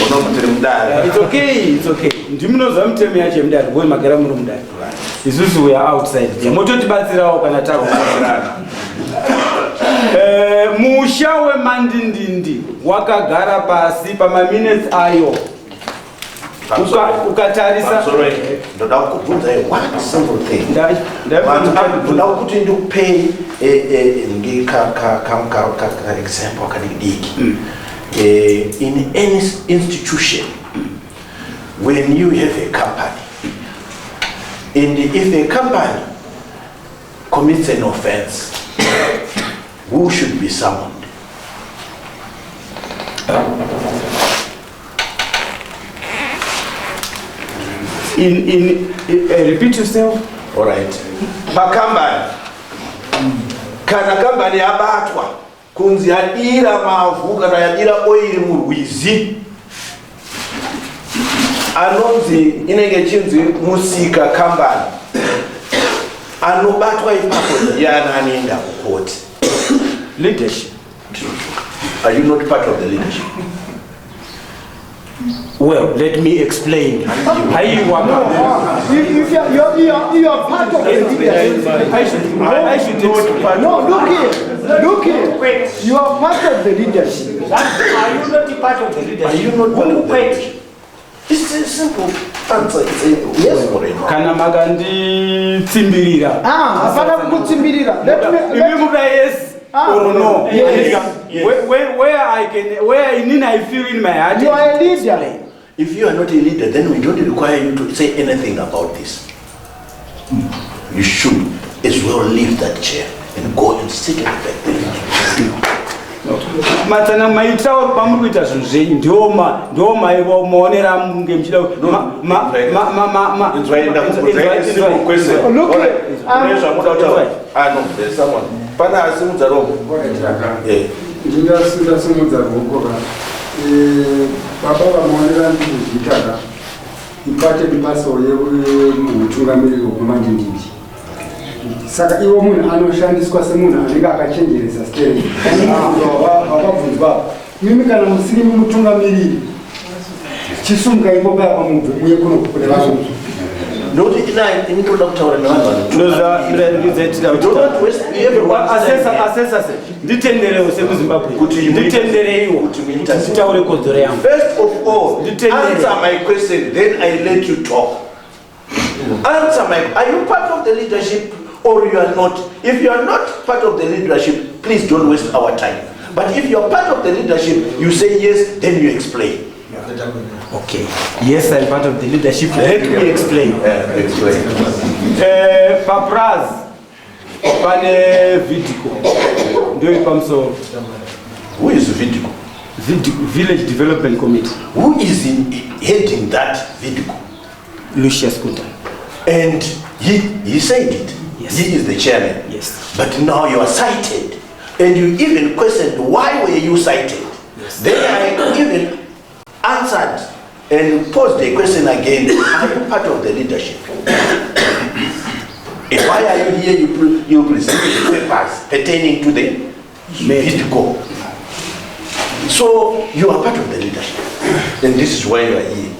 unomutiri mudare. It's okay. Ndimunozva mitemo yacho yemudare boy magara muri mudare. Isusu we are outside. Mototibatsirawo kana takurana. Musha wemandindindi wakagara pasi pamaminutes ayo. Ukatarisa ndoda kukubvunza one simple thing. Ndoda kuti ndikupe ka example kadiki. In any institution, when you have a company, and if a company commits an offense, who should be summoned? Repeat yourself. All right. Pakambani kana kambani yabatwa kunzi yadira mavhu kana yadira oil murwizi anonzi inenge chinzi musika kambani anobatwa ipapo yana anoenda kukoti. Leadership. Are you not part of the leadership? Well, let me explain. If you're part of the leadership, I should explain. no, look here. You are part of the leadership. Are you not part of the leadership? Are you not part of the leadership? It's a simple answer. It's a yes or a no. Kana magandi tsimbirira. Hapana kukutsimbirira. Remember yes or no. Yes. Where I feel in my heart. You are a leader. If you are not a leader, then we don't require you to say anything about this. You should as well leave that chair and go and sit in the back. Matana maitawo pamuri kuita zvinhu zvenyu ndiwo maonera munge muchida ndingasimudza ruoko baba vamaonera ndikuzvitaka ipate ndipaso yemutungamiriri wekumandindindi saka iwo munhu anoshandiswa semunhu anenge akachenjeresa steri vakabvunzwa imi kana musiri mumutungamiriri chisumuka ipo paya pamubve muye kuno kune vanhu nditenderewo sekuzimbabwe nditendereiwo nditaure kodzero yangu. First of all, answer my question, then I let you talk. Answer my, are you part of the leadership or you are not? If you are not part of the leadership, please don't waste our time. But if you're part of the leadership, you say yes, then you explain. Okay. Yes, I'm part of the leadership. Let me explain. Explain. Papraz, pane Vidico. Do you come so? Who is Vidico? Village Development Committee. Who is heading that Vidico? Lucius Kunta. And he said it. Yes. He is the chairman. Yes. But now you are cited. And you even questioned why were you cited. Yes. Then I even answered and posed the question again. Are you part of the leadership? And why are you here? You present the papers pertaining to the Vidico. So you are part of the leadership. And this is why you are here.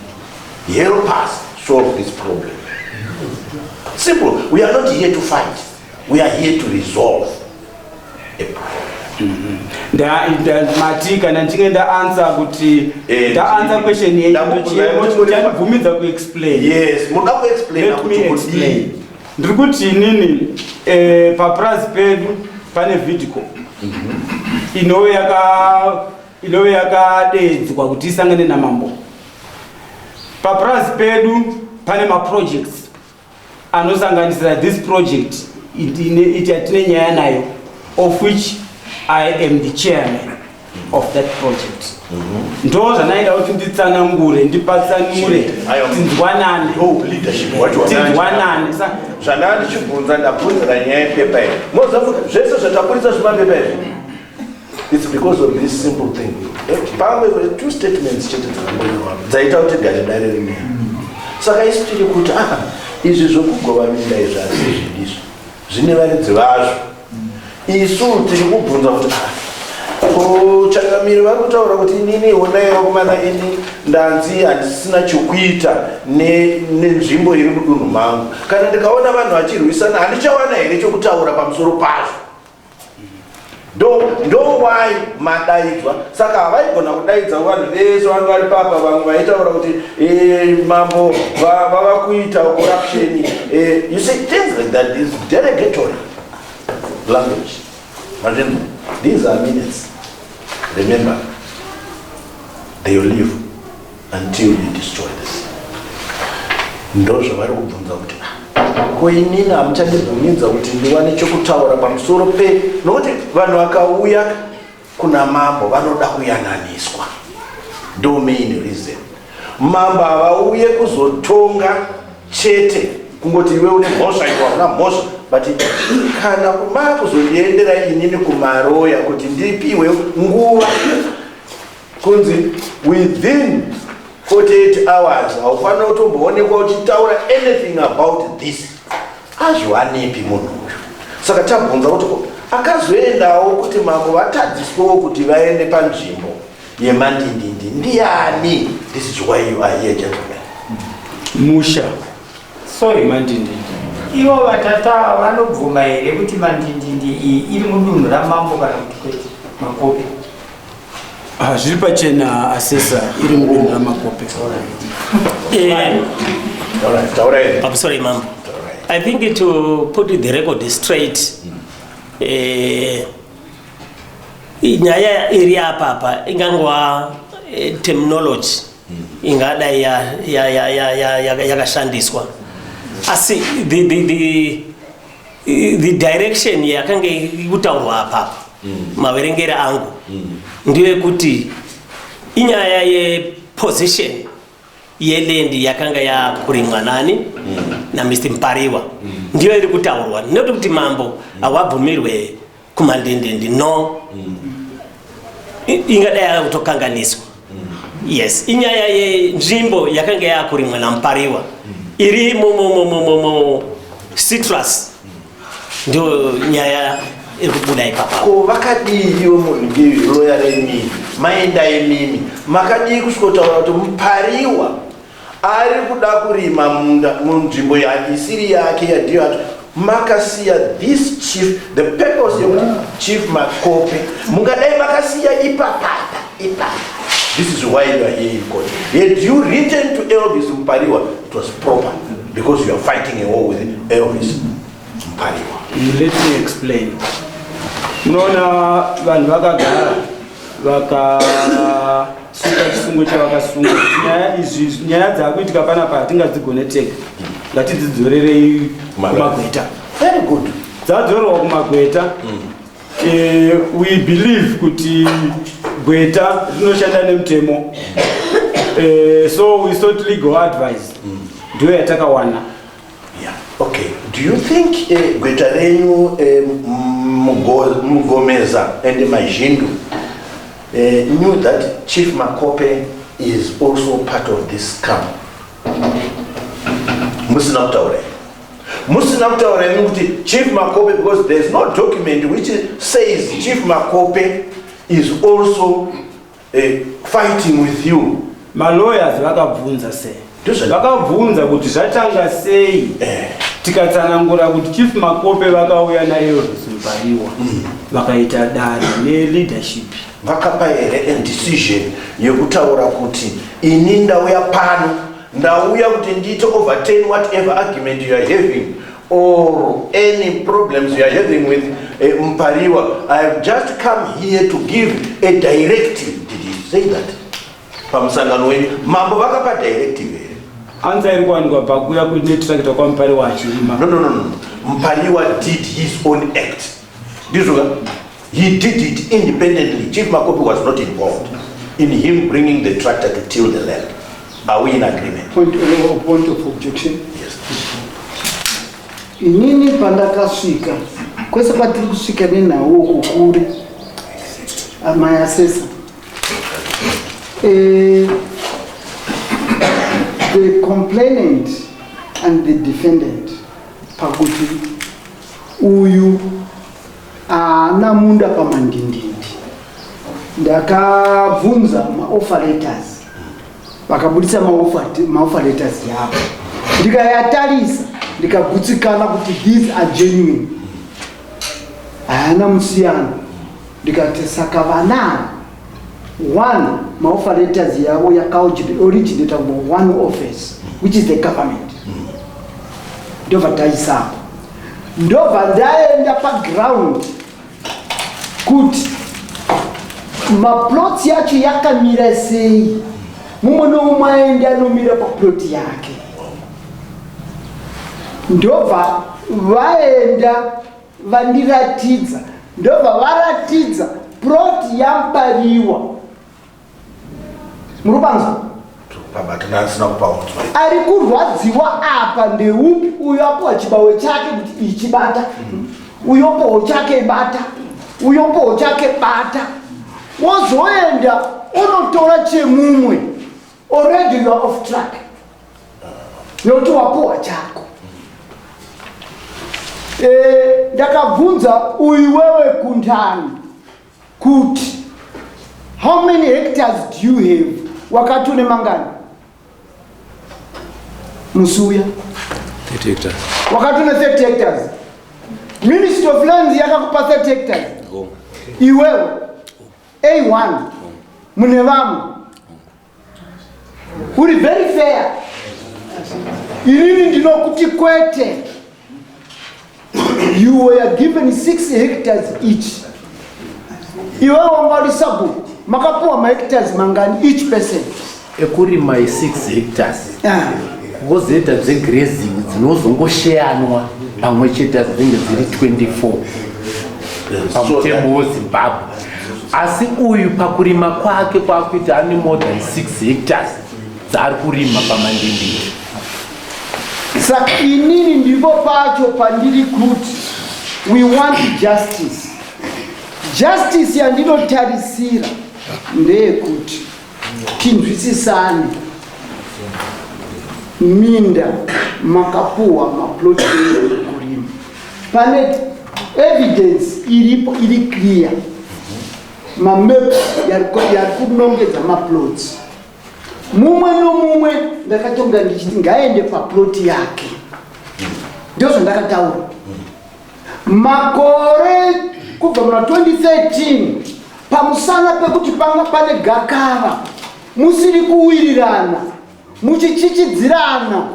Help us solve this problem. Simple. We are not here to fight. We are here to resolve a problem. Matika na nchingenda answer kuti the answer question here ndachivumidza kuexplain. Yes, muda kuexplain. Let me explain. Ndiri kuti nini papraz pedu pane Vidico inove yakadedzwa kuti isangane namambo. Papraz pedu pane maprojects anosanganisira this project iti atine nyaya nayo, of which I am the chairman of that project. Ndo zvanaida kuti nditsanangure ndipatsanure tinzwanane tinzwanane zvana ndichibvunza ndabvunzira nyaya yepepa iyi mozafuka zvese zvatapurisa zvimapepa izvi. It's because of this simple thing. Pamwe two statements chete dzaita kuti gadedare rimwe. Saka isi tiri kuti izvi zvokugovamira izvi hazvizvidizvo zvine varidzi vazvo. Isu tiri kubvunza kuti changamiri vari kutaura kuti inini honai vakomana ini ndanzi handisina chokuita nenzvimbo iri mudunhu mangu. Kana ndikaona vanhu vachirwisana handichawana here chokutaura pamusoro pazvo. Ndo why madaidzwa. Saka havaigona kudaidza vanhu vese vanhu vari papa, vamwe vaitaura kuti mambo vava kuita corruption. You see things like that is derogatory language. These are minutes. Remember, they will live until you destroy this. Ndo zvavari kubvunza kuti koinini hamuchandibvumidza kuti ndiwane chokutaura pamusoro pe, nokuti vanhu vakauya kuna mambo vanoda kuyananiswa. Ndo main reason. Mambo havauye kuzotonga chete kungoti iwe une mhosva iwe hauna mhosva, but kana kumava kuzondiendera inini kumaroya kuti ndipiwe nguva kunzi within 48 hours haufanira kutomboonekwa uchitaura anything about this, azviwanepi munhu uyu. Saka tabvunza kuti akazoendawo kuti mambo vatadziswawo kuti vaende panzvimbo yemandindindi ndiani? This is why you are here, gentlemen. Musha, sorry mandindindi, ivo vatata vanobvuma here kuti mandindindi iyi iri mudunhu ramambo kana kuti kwete Makope? Zviri pachena assessor, iri mudunhu raMakope. I'm sorry, ma'am. I think to put the record straight, nyaya iri apa ingangwa terminology ingada yakashandiswa. Asi the direction yakange kutaurwa apa maverengere angu ndiye kuti inyaya ye position yeland yakanga yakurimwa nani na Mr. Mpariwa ndiyo iri kutaurwa, nokuti kuti mambo awabvumirwe kumandindindi no, ingada yakutokanganiswa. Yes, inyaya ye nzvimbo yakanga yakurimwa na Mpariwa iri mu citrus ndio nyaya iri kubuda ipapa. Ko vakadiyo munhu lawyer remimi maenda emimi makadii kusvikotaura kuti Mpariwa ari kuda kurima munda munzvimbo isiri yake yadiyo ati makasiya this chief, the purpose yokuti Chief Makope mungadai makasiya ipapa. This is why you are here in court. Yet you written to Elvis Mpariwa, it was proper because you are fighting a war with Elvis Mpariwa. Let me explain. Munoona vanhu vakagara vakasuka chisungo chavakasunga. Nyaya izvi nyaya dzakuitika panapa hatingadzigone tega. Ngatidzidzorerei kumagweta. Very good. Dzadzorerwa kumagweta. We believe kuti gweta rinoshanda nemutemo. So we sought legal advice. Ndio yatakawana. Yeah. Okay. Do you think gweta renyu Mugomeza and Majindu knew that Chief Makope is also part of this scam? Musina kutaura kuti Chief Makope, because there's no document which says Chief Makope is also fighting with you. My lawyers vakabvunza sei. Vakabvunza kuti zvatanga sei. Tikatsanangura kuti Chief Makope vakauya naye Ruzimbariwa. Vakaita dare ne-leadership. Vakapa a decision yekutaura kuti ini ndauya pano, ndauya kuti ndito overturn whatever argument you are having or any problems you are having with Mpariwa. I have just come here to give a directive. Did he say that? Pamusangano wenyu mambo vakapa directive. Answer irikuwanikwa pakuya kuti netractor kwa Mpariwa achirima. No. Mpariwa did his own act. He did it independently. Chief Makope was not involved in him bringing the tractor to till the land. Are we in agreement? Point of objection. Yes. Inini pandakasvika kwese kwatiri kusvika nenawo kukure amayasesa the complainant and the defendant pakuti uyu ana munda pamandindindi ndakabvunza maoffer letters vakabudisa maoffer letters yavo ndikayatarisa ndikagutsikana kuti these are genuine haana musiyano ndikati saka vanaro one maoffer letters yavo yakaoriginata kuba one office which is the government ndobva taisapo ndobva ndaenda paground kuti maploti yacho yakamira sei, mumwe nomumwe aende anomira paploti yake. Ndobva vaenda vandiratidza, ndobva varatidza ploti yaMpariwa. Murubanzo ari kurwadziwa apa ndeupi? Uyo apo chibawe chake kuti ichibata, uyo po chake bata, uyo po chake bata. Wozoenda unotora chemumwe, already you are off track. Yoto wapo chako. Ndakabvunza uyu wewe Kuntani kuti how many hectares do you have? Wakati une mangani? Musuya 30 hectares. Wakati une 30 hectares. Ministry of Lands yakakupa 30 hectares. Iwewe A1 munevamu uri very fair. Inini ndinokuti kwete. You were given 6 hectares each. Iwe wangari sabu makapuwa ma hectares mangani each person. Ekuri my 6 hectares. Vozeta zegrazing dzinozongosheyanwa pamwe chete dzinenge dziri 24 pamutemo weZimbabwe. Asi uyu pakurima kwake kwakuita ane more than 6 hectares dzari kurima pamandindindi. Saka inini ndipo pacho pandiri kuti we want justice. Justice yandinotarisira ndeyekuti tinzwisisane. Minda makapuwa maploti kurima. Pane evidence iripo iri clear. Mameps yari kunongedza maplots. Mumwe nomumwe ndakatonga ndichiti ngaende paploti yake. Ndizvo ndakataura. Makore kubva muna 2013 pamusana pekuti panga pane gakava musiri kuwirirana muchichichidzirana.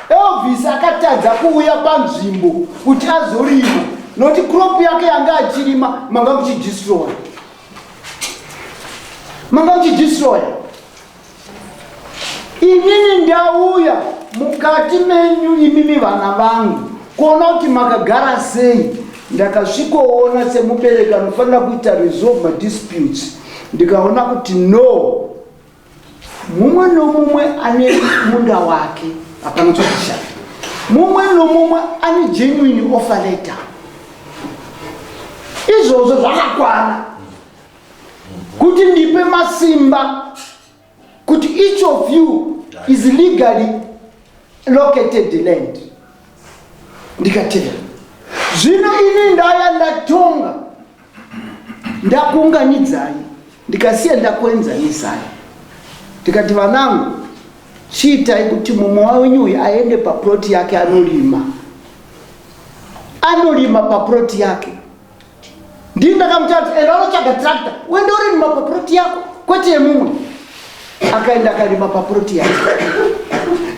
Elvis akatadza kuuya panzvimbo kuti azorima noti crop yake yanga achirima manga muchidestroya. Inini ndauya mukati menyu imimi vana vangu kuona kuti makagara sei. Ndakasvikoona semubereki anofanira kuita resolve madisputes, ndikaona kuti no, mumwe nomumwe ane munda wake hapana chokishata, mumwe nomumwe ane genuine offer letter. Izvozvo zvakakwana kuti ndipe masimba kuti each of you is legally located land. Ndikatevera zvino ini ndaya ndatonga ndakuunganidzai ndikasiya ndakuenzanisai ndikati vanangu chiitai kuti mumwe wenyu uyu aende paploti yake anolima paploti yake. Ndini ndakamutati enda unotsvaga tractor uende unorima paploti yako kwete yemumwe. Akaenda akarima paploti yake.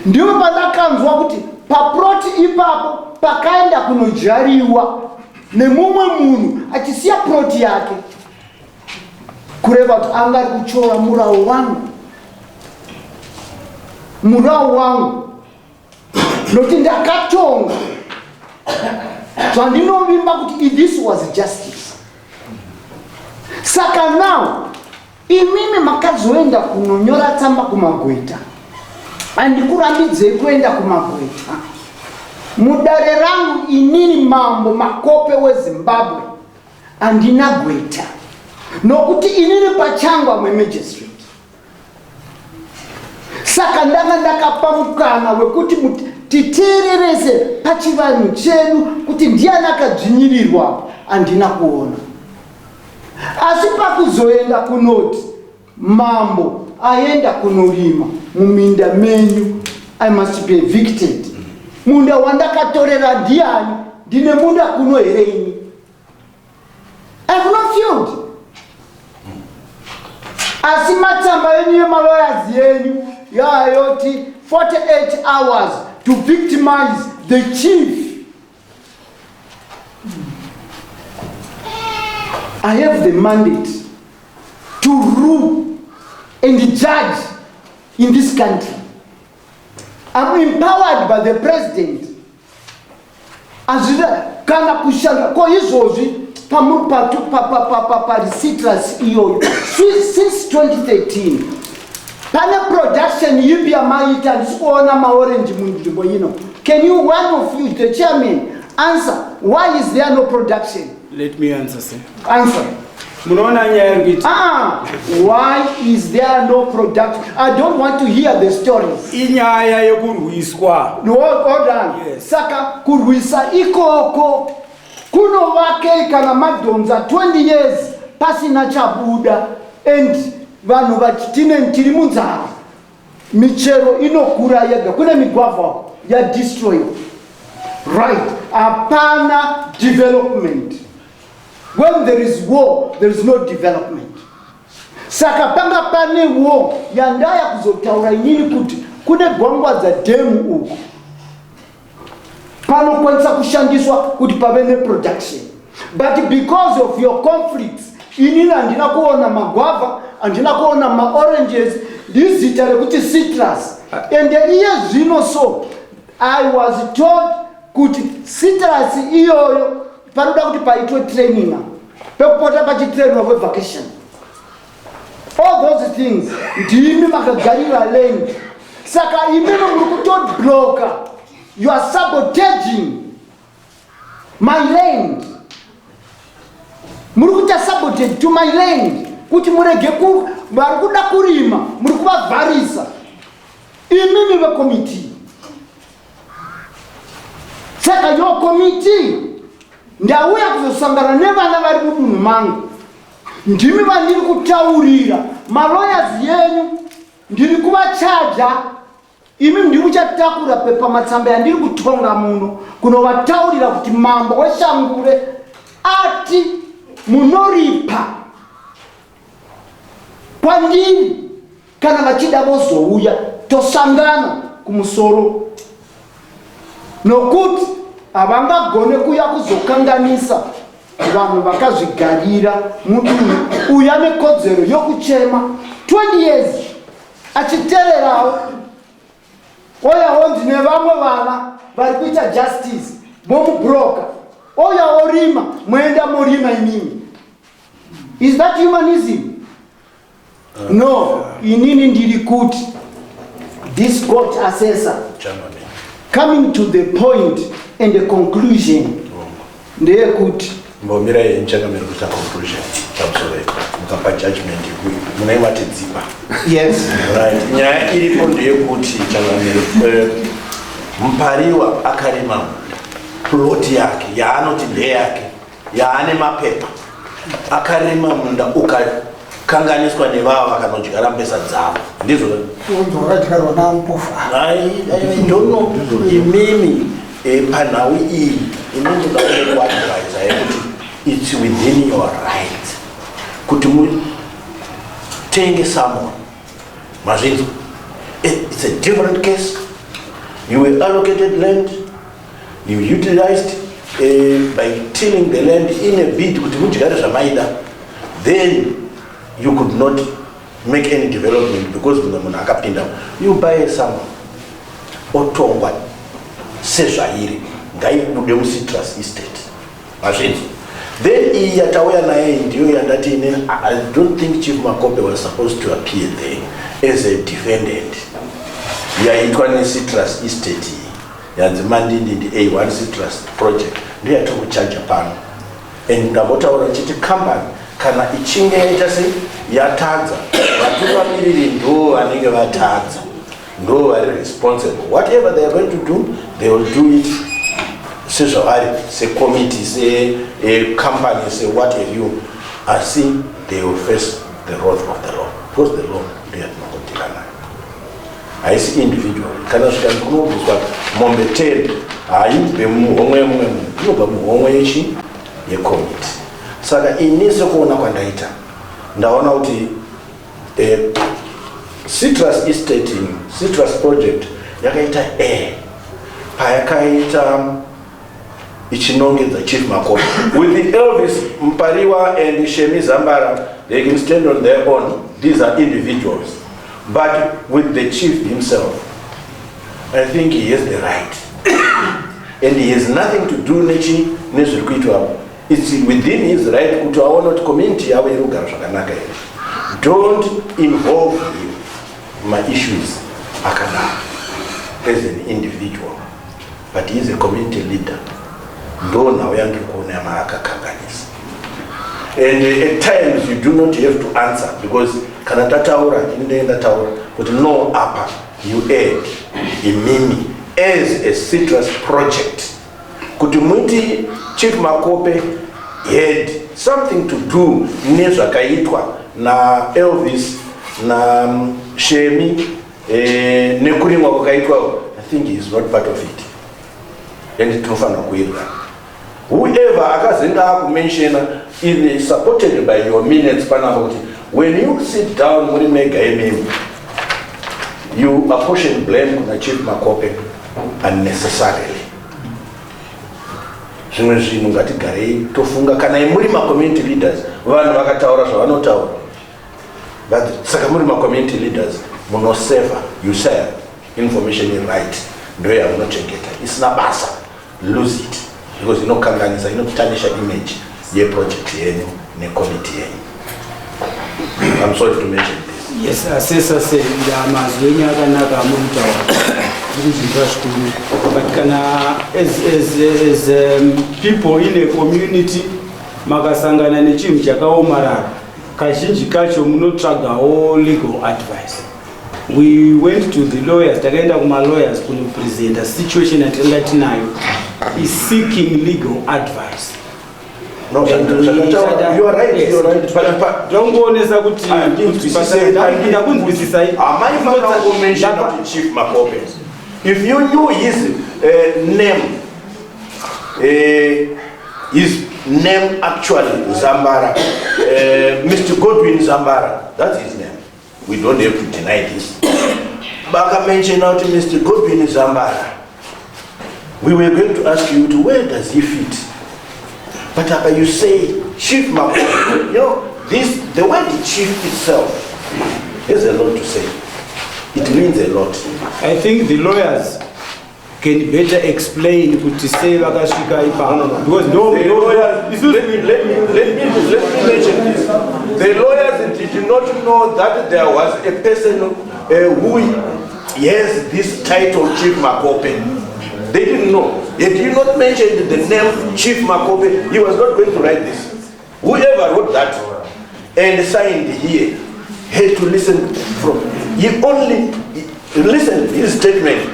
Ndipo pandakanzwa kuti paploti ipapo pakaenda kunodyariwa nemumwe munhu achisiya ploti yake, kureva kuti anga ari kuchora murawo wangu noti ndakatonga zvandinovimba kuti this was justice. Saka now imimi makazoenda kunonyora tsamba kumagweta, handikurambidzei kuenda kumagweta. Mudare rangu inini mambo makope weZimbabwe handina gweta, nokuti inini pachangwa magistrate. Saka ndanga ndakapa mukana wekuti titeererese pachivanhu chedu kuti ndiani akadzvinyirirwa handina kuona. Asi pakuzoenda kunoti mambo aenda kunorima muminda menyu, I must be evicted. Munda wandakatorera ndiani? Ndine munda kuno here ini? I have not filled. Asi matsamba yenyu yemalawyers yenyu yayoti 48 hours to victimize the chief. I have the mandate to rule and judge in this country. I'm empowered by the president. Azvida kana kushanda ko izvozvi pacitrus iyoyo since 2013 pane production yipi yamaita ndisikuona maorange munzvimbo ino. Can you, one of you, the chairman, answer why is there no production? Let me answer, sir. Answer. Why is there no production? I don't want to hear the stories. Inyaya yekurwiswa. No, hold on. Yes. Saka kurwisa ikoko kuno wake kana madonza 20 years pasina chabuda and vanhu vachitine ntiri munzara. Michero inokura yega kune migwavha ya destroy. Right. Apana development. When there is war, there is no development. Saka panga pane war, yandaya kuzotaura inini kuti kune gwangwa za demu uko. Pano kwanza kushandiswa kuti pavene production. But because of your conflicts, inini andina kuona magwava, andina kuona ma oranges, this zitare kuti citrus. And iye zvino so, I was told kuti citrus iyoyo paroda kuti paitwe training pekupota pachitrainwa kwevacation. All those things ndimi makagarira land. Saka imene muri kutobloka, you are sabotaging my land. Muri kuita sabotage to my land kuti murege vari kuda kurima muri kuvavharisa imimi vekomiti. Saka yo committee ndauya kuzosangana nevana vari mudunhu mangu, ndimi vandiri kutaurira malawyers yenyu, ndiri kuvachaja imi ndiri kuchatakura pepa matsamba yandiri kutonga muno kunovataurira kuti mambo weShangure ati munoripa kwandiri kana vachida vozouya tosangana kumusoro, nokuti havangagone kuya kuzokanganisa vanhu vakazvigarira mudunhu uyu ane kodzero yokuchema 20 years achitererawo oyawo ndine vamwe vana vari kuita justice momubroka oyawo rima moenda morima imini. Is that humanism? No, inini ndiri kuti this court assessor coming to the point and the conclusion ndeyekuti mbomira yenchakamira kuita conclusion absolute mukapa judgment munaimatidzipa. Yes, right. Nyaya iripo ndeyekuti chakamira Mpariwa akarima plot yake yaanoti ndeyake yaane mapepa akarima munda ukakanganiswa nevavo vakanodyara mbesa dzavo ndizvo imimi panhau iyi inini ndakuadvisa yekuti it's within your right kuti mutenge someone mazvinzo. It's a different case. You were allocated land, you utilized by tilling the land in a bid kuti mudyare zvamaida, then you could not make any development because munhu akapinda. You buy someone otongwa sezvairi ngaibude mucitrus estate mazvinzo. Then iyi yatauya naye ndiyo yandati I don't think Chief Makope was supposed to appear there as a defendant. Yaitwa neCitrus estate yanzi Mandindi A1 Citrus project ndiyo yatikuchaja pano. And ndavotaura chiti company kana ichinge yaita se yatadza vatuvamiriri ndo vanenge vatadza ndo vari responsible. Whatever they are going to do, they will do it sezvavari secommittee secompany what have you, asi they will face the wrath of the law because the law ndiyo yatinokotika nayo haisi individual. Kana svika kunobviswa mombe 10 haibve muhomwe yemumwe munhu inobva muhomwe yekomiti. Saka ini sekuona kwandaita ndaona kuti citrus estate citrus project yakaita payakaita ichinongedza Chief Makope with the Elvis Mpariwa and Shemi Zambara. They can stand on their own. These are individuals. But with the chief himself, I think he has the right. And he has nothing to do nechi nezvirikuitwa. It's within his right kuti aona kuti community yavo irikugara zvakanaka here. Don't involve him my issues akadaro as an individual, but he is a community leader. Ndo now yandiri kuona yamara akakanganisa. And at times you do not have to answer because kana tataura inenda taura kuti no apa you aid imimi as a citrus project kuti muti Chief Makope had something to do nezvakaitwa na Elvis na Shemi nekurimwa kwakaitwa. I think he is not part of it and tinofanira kuirwa. Whoever akazenga akumenshena is supported by your minutes panapa kuti when you sit down muri mega ememi you apportion blame kuna Chief Makope unnecessarily. Zvimwe zvinhu ngatigarei tofunga kana muri community leaders vanhu vakataura zvavanotaura, but saka muri community leaders munoseva you serve information in right ndo yamunochengeta isina basa lose it because inokanganisa inotanisha image yeproject yenyu necommittee yenyu. I'm sorry to mention this. Yes, assessor said mazwi enyu akanaka amuritaura zvinhu zvikuru, but kana as people in a community makasangana nechinhu chakaomarara kazhinji kacho munotsvagawo legal advice. We went to the lawyers, takaenda kuma lawyers kunopresenta situation yatinga tinayo is seeking legal advice. No, you are right, you are right. Don't go neza kuti ndakunzwisisa mention of Chief Makope. If you knew his name actually Zambara, Mr. Godwin Zambara, that's his name. We don't have to deny this. Baka mention out Mr. Godwin Zambara. we were going to ask you to where does he fit? But you say Chief Makope. You know, the word chief itself has a lot to say. It means a lot. I think the lawyers can better explain what to say vakasvika ipapo. Because no lawyers. Let me mention this. The lawyers did not know that there was a person who has this title, Chief Makope. They didn't know. They did not mention the name Chief Makope. He was not going to write this. Whoever wrote that and signed here had to listen from. He only listened his statement.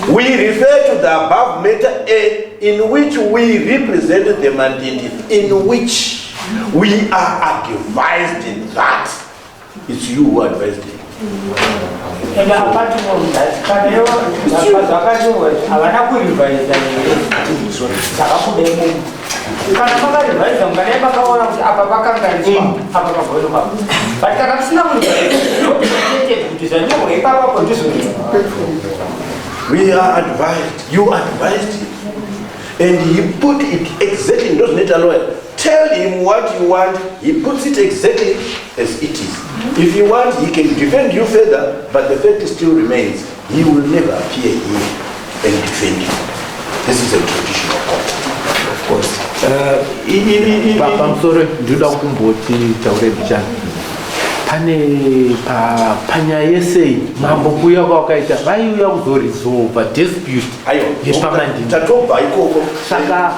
We refer to the above matter A, in which we represent the Mandindi, in which we are advised in that. It's you who advised him. And apart from that, we are advised, you advised him, and he put it exactly, not a lawyer. Tell him what you want, he puts it exactly as it is. If you want, he can defend you further, but the fact still remains, he will never appear here and defend you. This is a traditional court, of course. I'm sorry, ndoda kumboti taure bichana. Pane panya yese mambo kuya kwakaita vaiuya kuzoresolve dispute yepamandini. Tatoba ikoko. Saka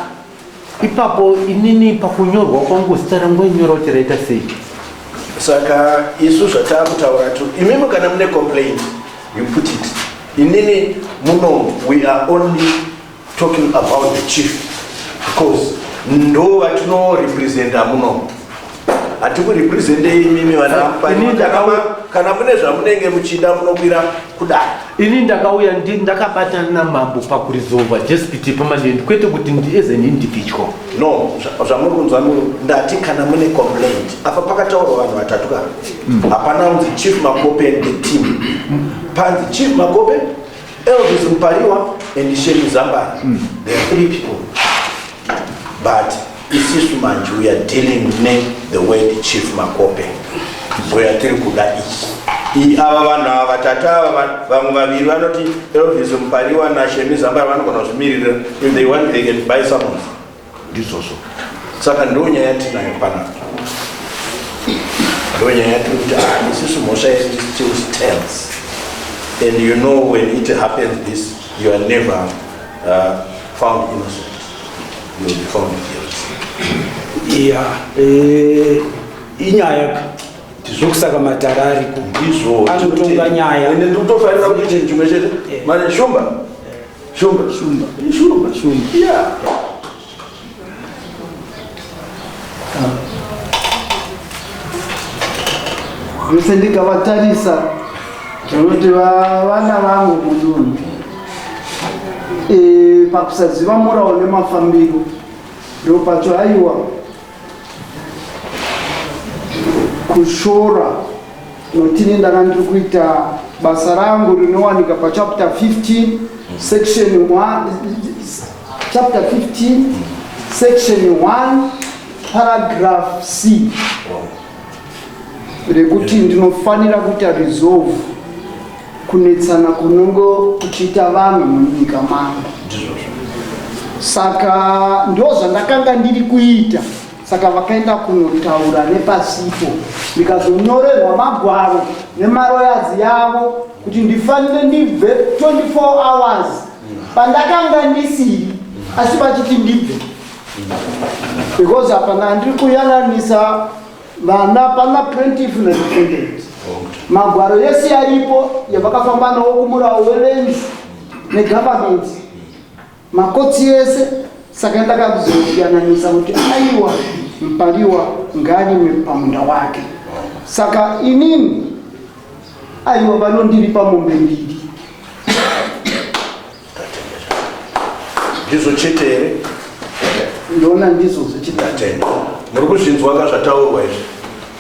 ipapo inini pakunyorwa kwangu zita rangu inyora kuti raita sei. Saka isu zvatakutaura tu imimi kana mune complaint you put it. Inini muno we are only talking about the chief because ndo vatino representa muno. Atiku represent imimi vana kana mune zvamunenge muchida munokwira kudai. Ini ndakauya ndakabatana namambo pakuresolve dispute pamandini kwete kuti as an individual. No, zvamuri kunzwa ndati kana mune complaint. Apa pakataurwa vanhu vatatu kana. Hapana unzi Chief Makope and the team. Panzi Chief Makope, Elvis Mpariwa and Shemi Zambari. There are 3 people. But Isisu Manji, we are dealing with the word Chief Makope. We are telling kuda each. Ava vana vatata vamwe vaviri vanoti Elvis Mpariwa na Shemi Zambari vanogona kuzvimirira. If they want they can buy someone. This also. Saka ndo nyaya yatinayo pana. Ndo nyaya yatinayo kuti Isisu Mosha still stands. And you know when it happens this, you are never found innocent. You will be found guilty. Yeah, inyaya tizokusaka matarari Ndizvo anotonga nyaya. Ende ndotofanira kuti chinhu chimwe chete. Mane shumba. Yeah. Yose ndikavatarisa kuti vana vangu mudunhu pakusaziva murawo nemafambiro ndo pacho aiwa kushora notini ndanga ndiri kuita basa rangu rinowanika pachapter 15 section 1 chapter 15 section 1 paragraph C rekuti ndinofanira kuita resolve kunetsana kunongo kuchiita vanhu munyika mangu. Saka ndo zvandakanga ndiri kuita. Saka vakaenda kunotaura nepasipo ndikazonyorerwa magwaro nemaroyazi yavo kuti ndifanire ndibve 24 hours pandakanga ndisiri asi vachiti ndibve because hapana ndiri kuyananisa vana pana plaintiff nedefendant. Magwaro yese yaripo yavakafamba nawo kumurawo werenji negovernment makotsi yese. Saka ndakakuzoyananisa kuti aiwa Mpariwa ngani pamunda wake. Saka inini aiwa vanondiri pamombe mbiri. Ndizo chetere Ndona ndizo zvichitate. muri kuzvinzwa kazvataurwa izvi.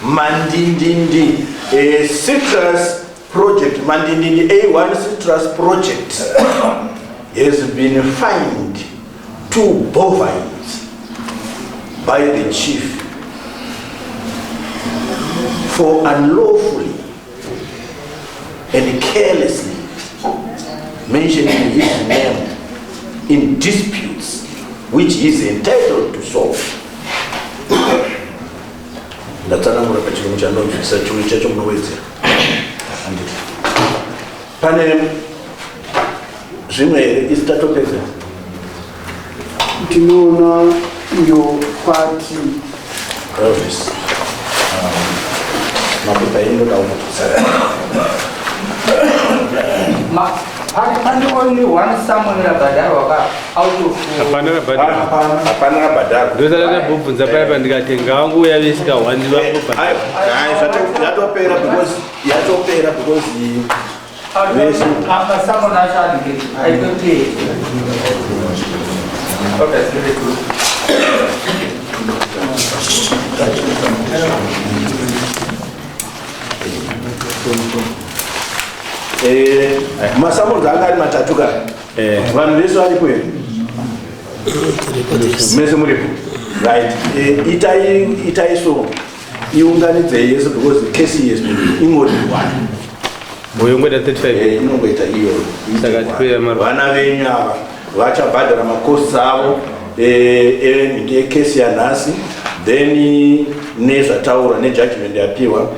Mandindindi citrus project, Mandindindi A1 citrus project has been fined 2 bovines by the chief for unlawfully and carelessly mentioning his name in disputes which he is entitled to solve. Ndatsanangura pachirungu chanonzwisa chimwe chacho munowedzera. Pane zvimwe here isi tatopedza. Tinoona iyo kwati Elvis. Mapepa inoda umututsara. Pane only one Samuel Rabadar waka out of Hapana rabadara. Hapana rabadara. Ndosara kubvunza paipa ndikati ngangu yavisika wandiva kubva. Yatopera because someone else I don't play. Okay, very good. masamu dzanga ari matatu kana vanhu vese varipo here mese muripo right itai so iunganidzei yese because case yes ingori one Uyo ngoita 35 inongoita iyo saka tipeya mara vana venyu ava vachabhadhara makosi avo ngekesi yanhasi then nezvataurwa nejudgment yapiwa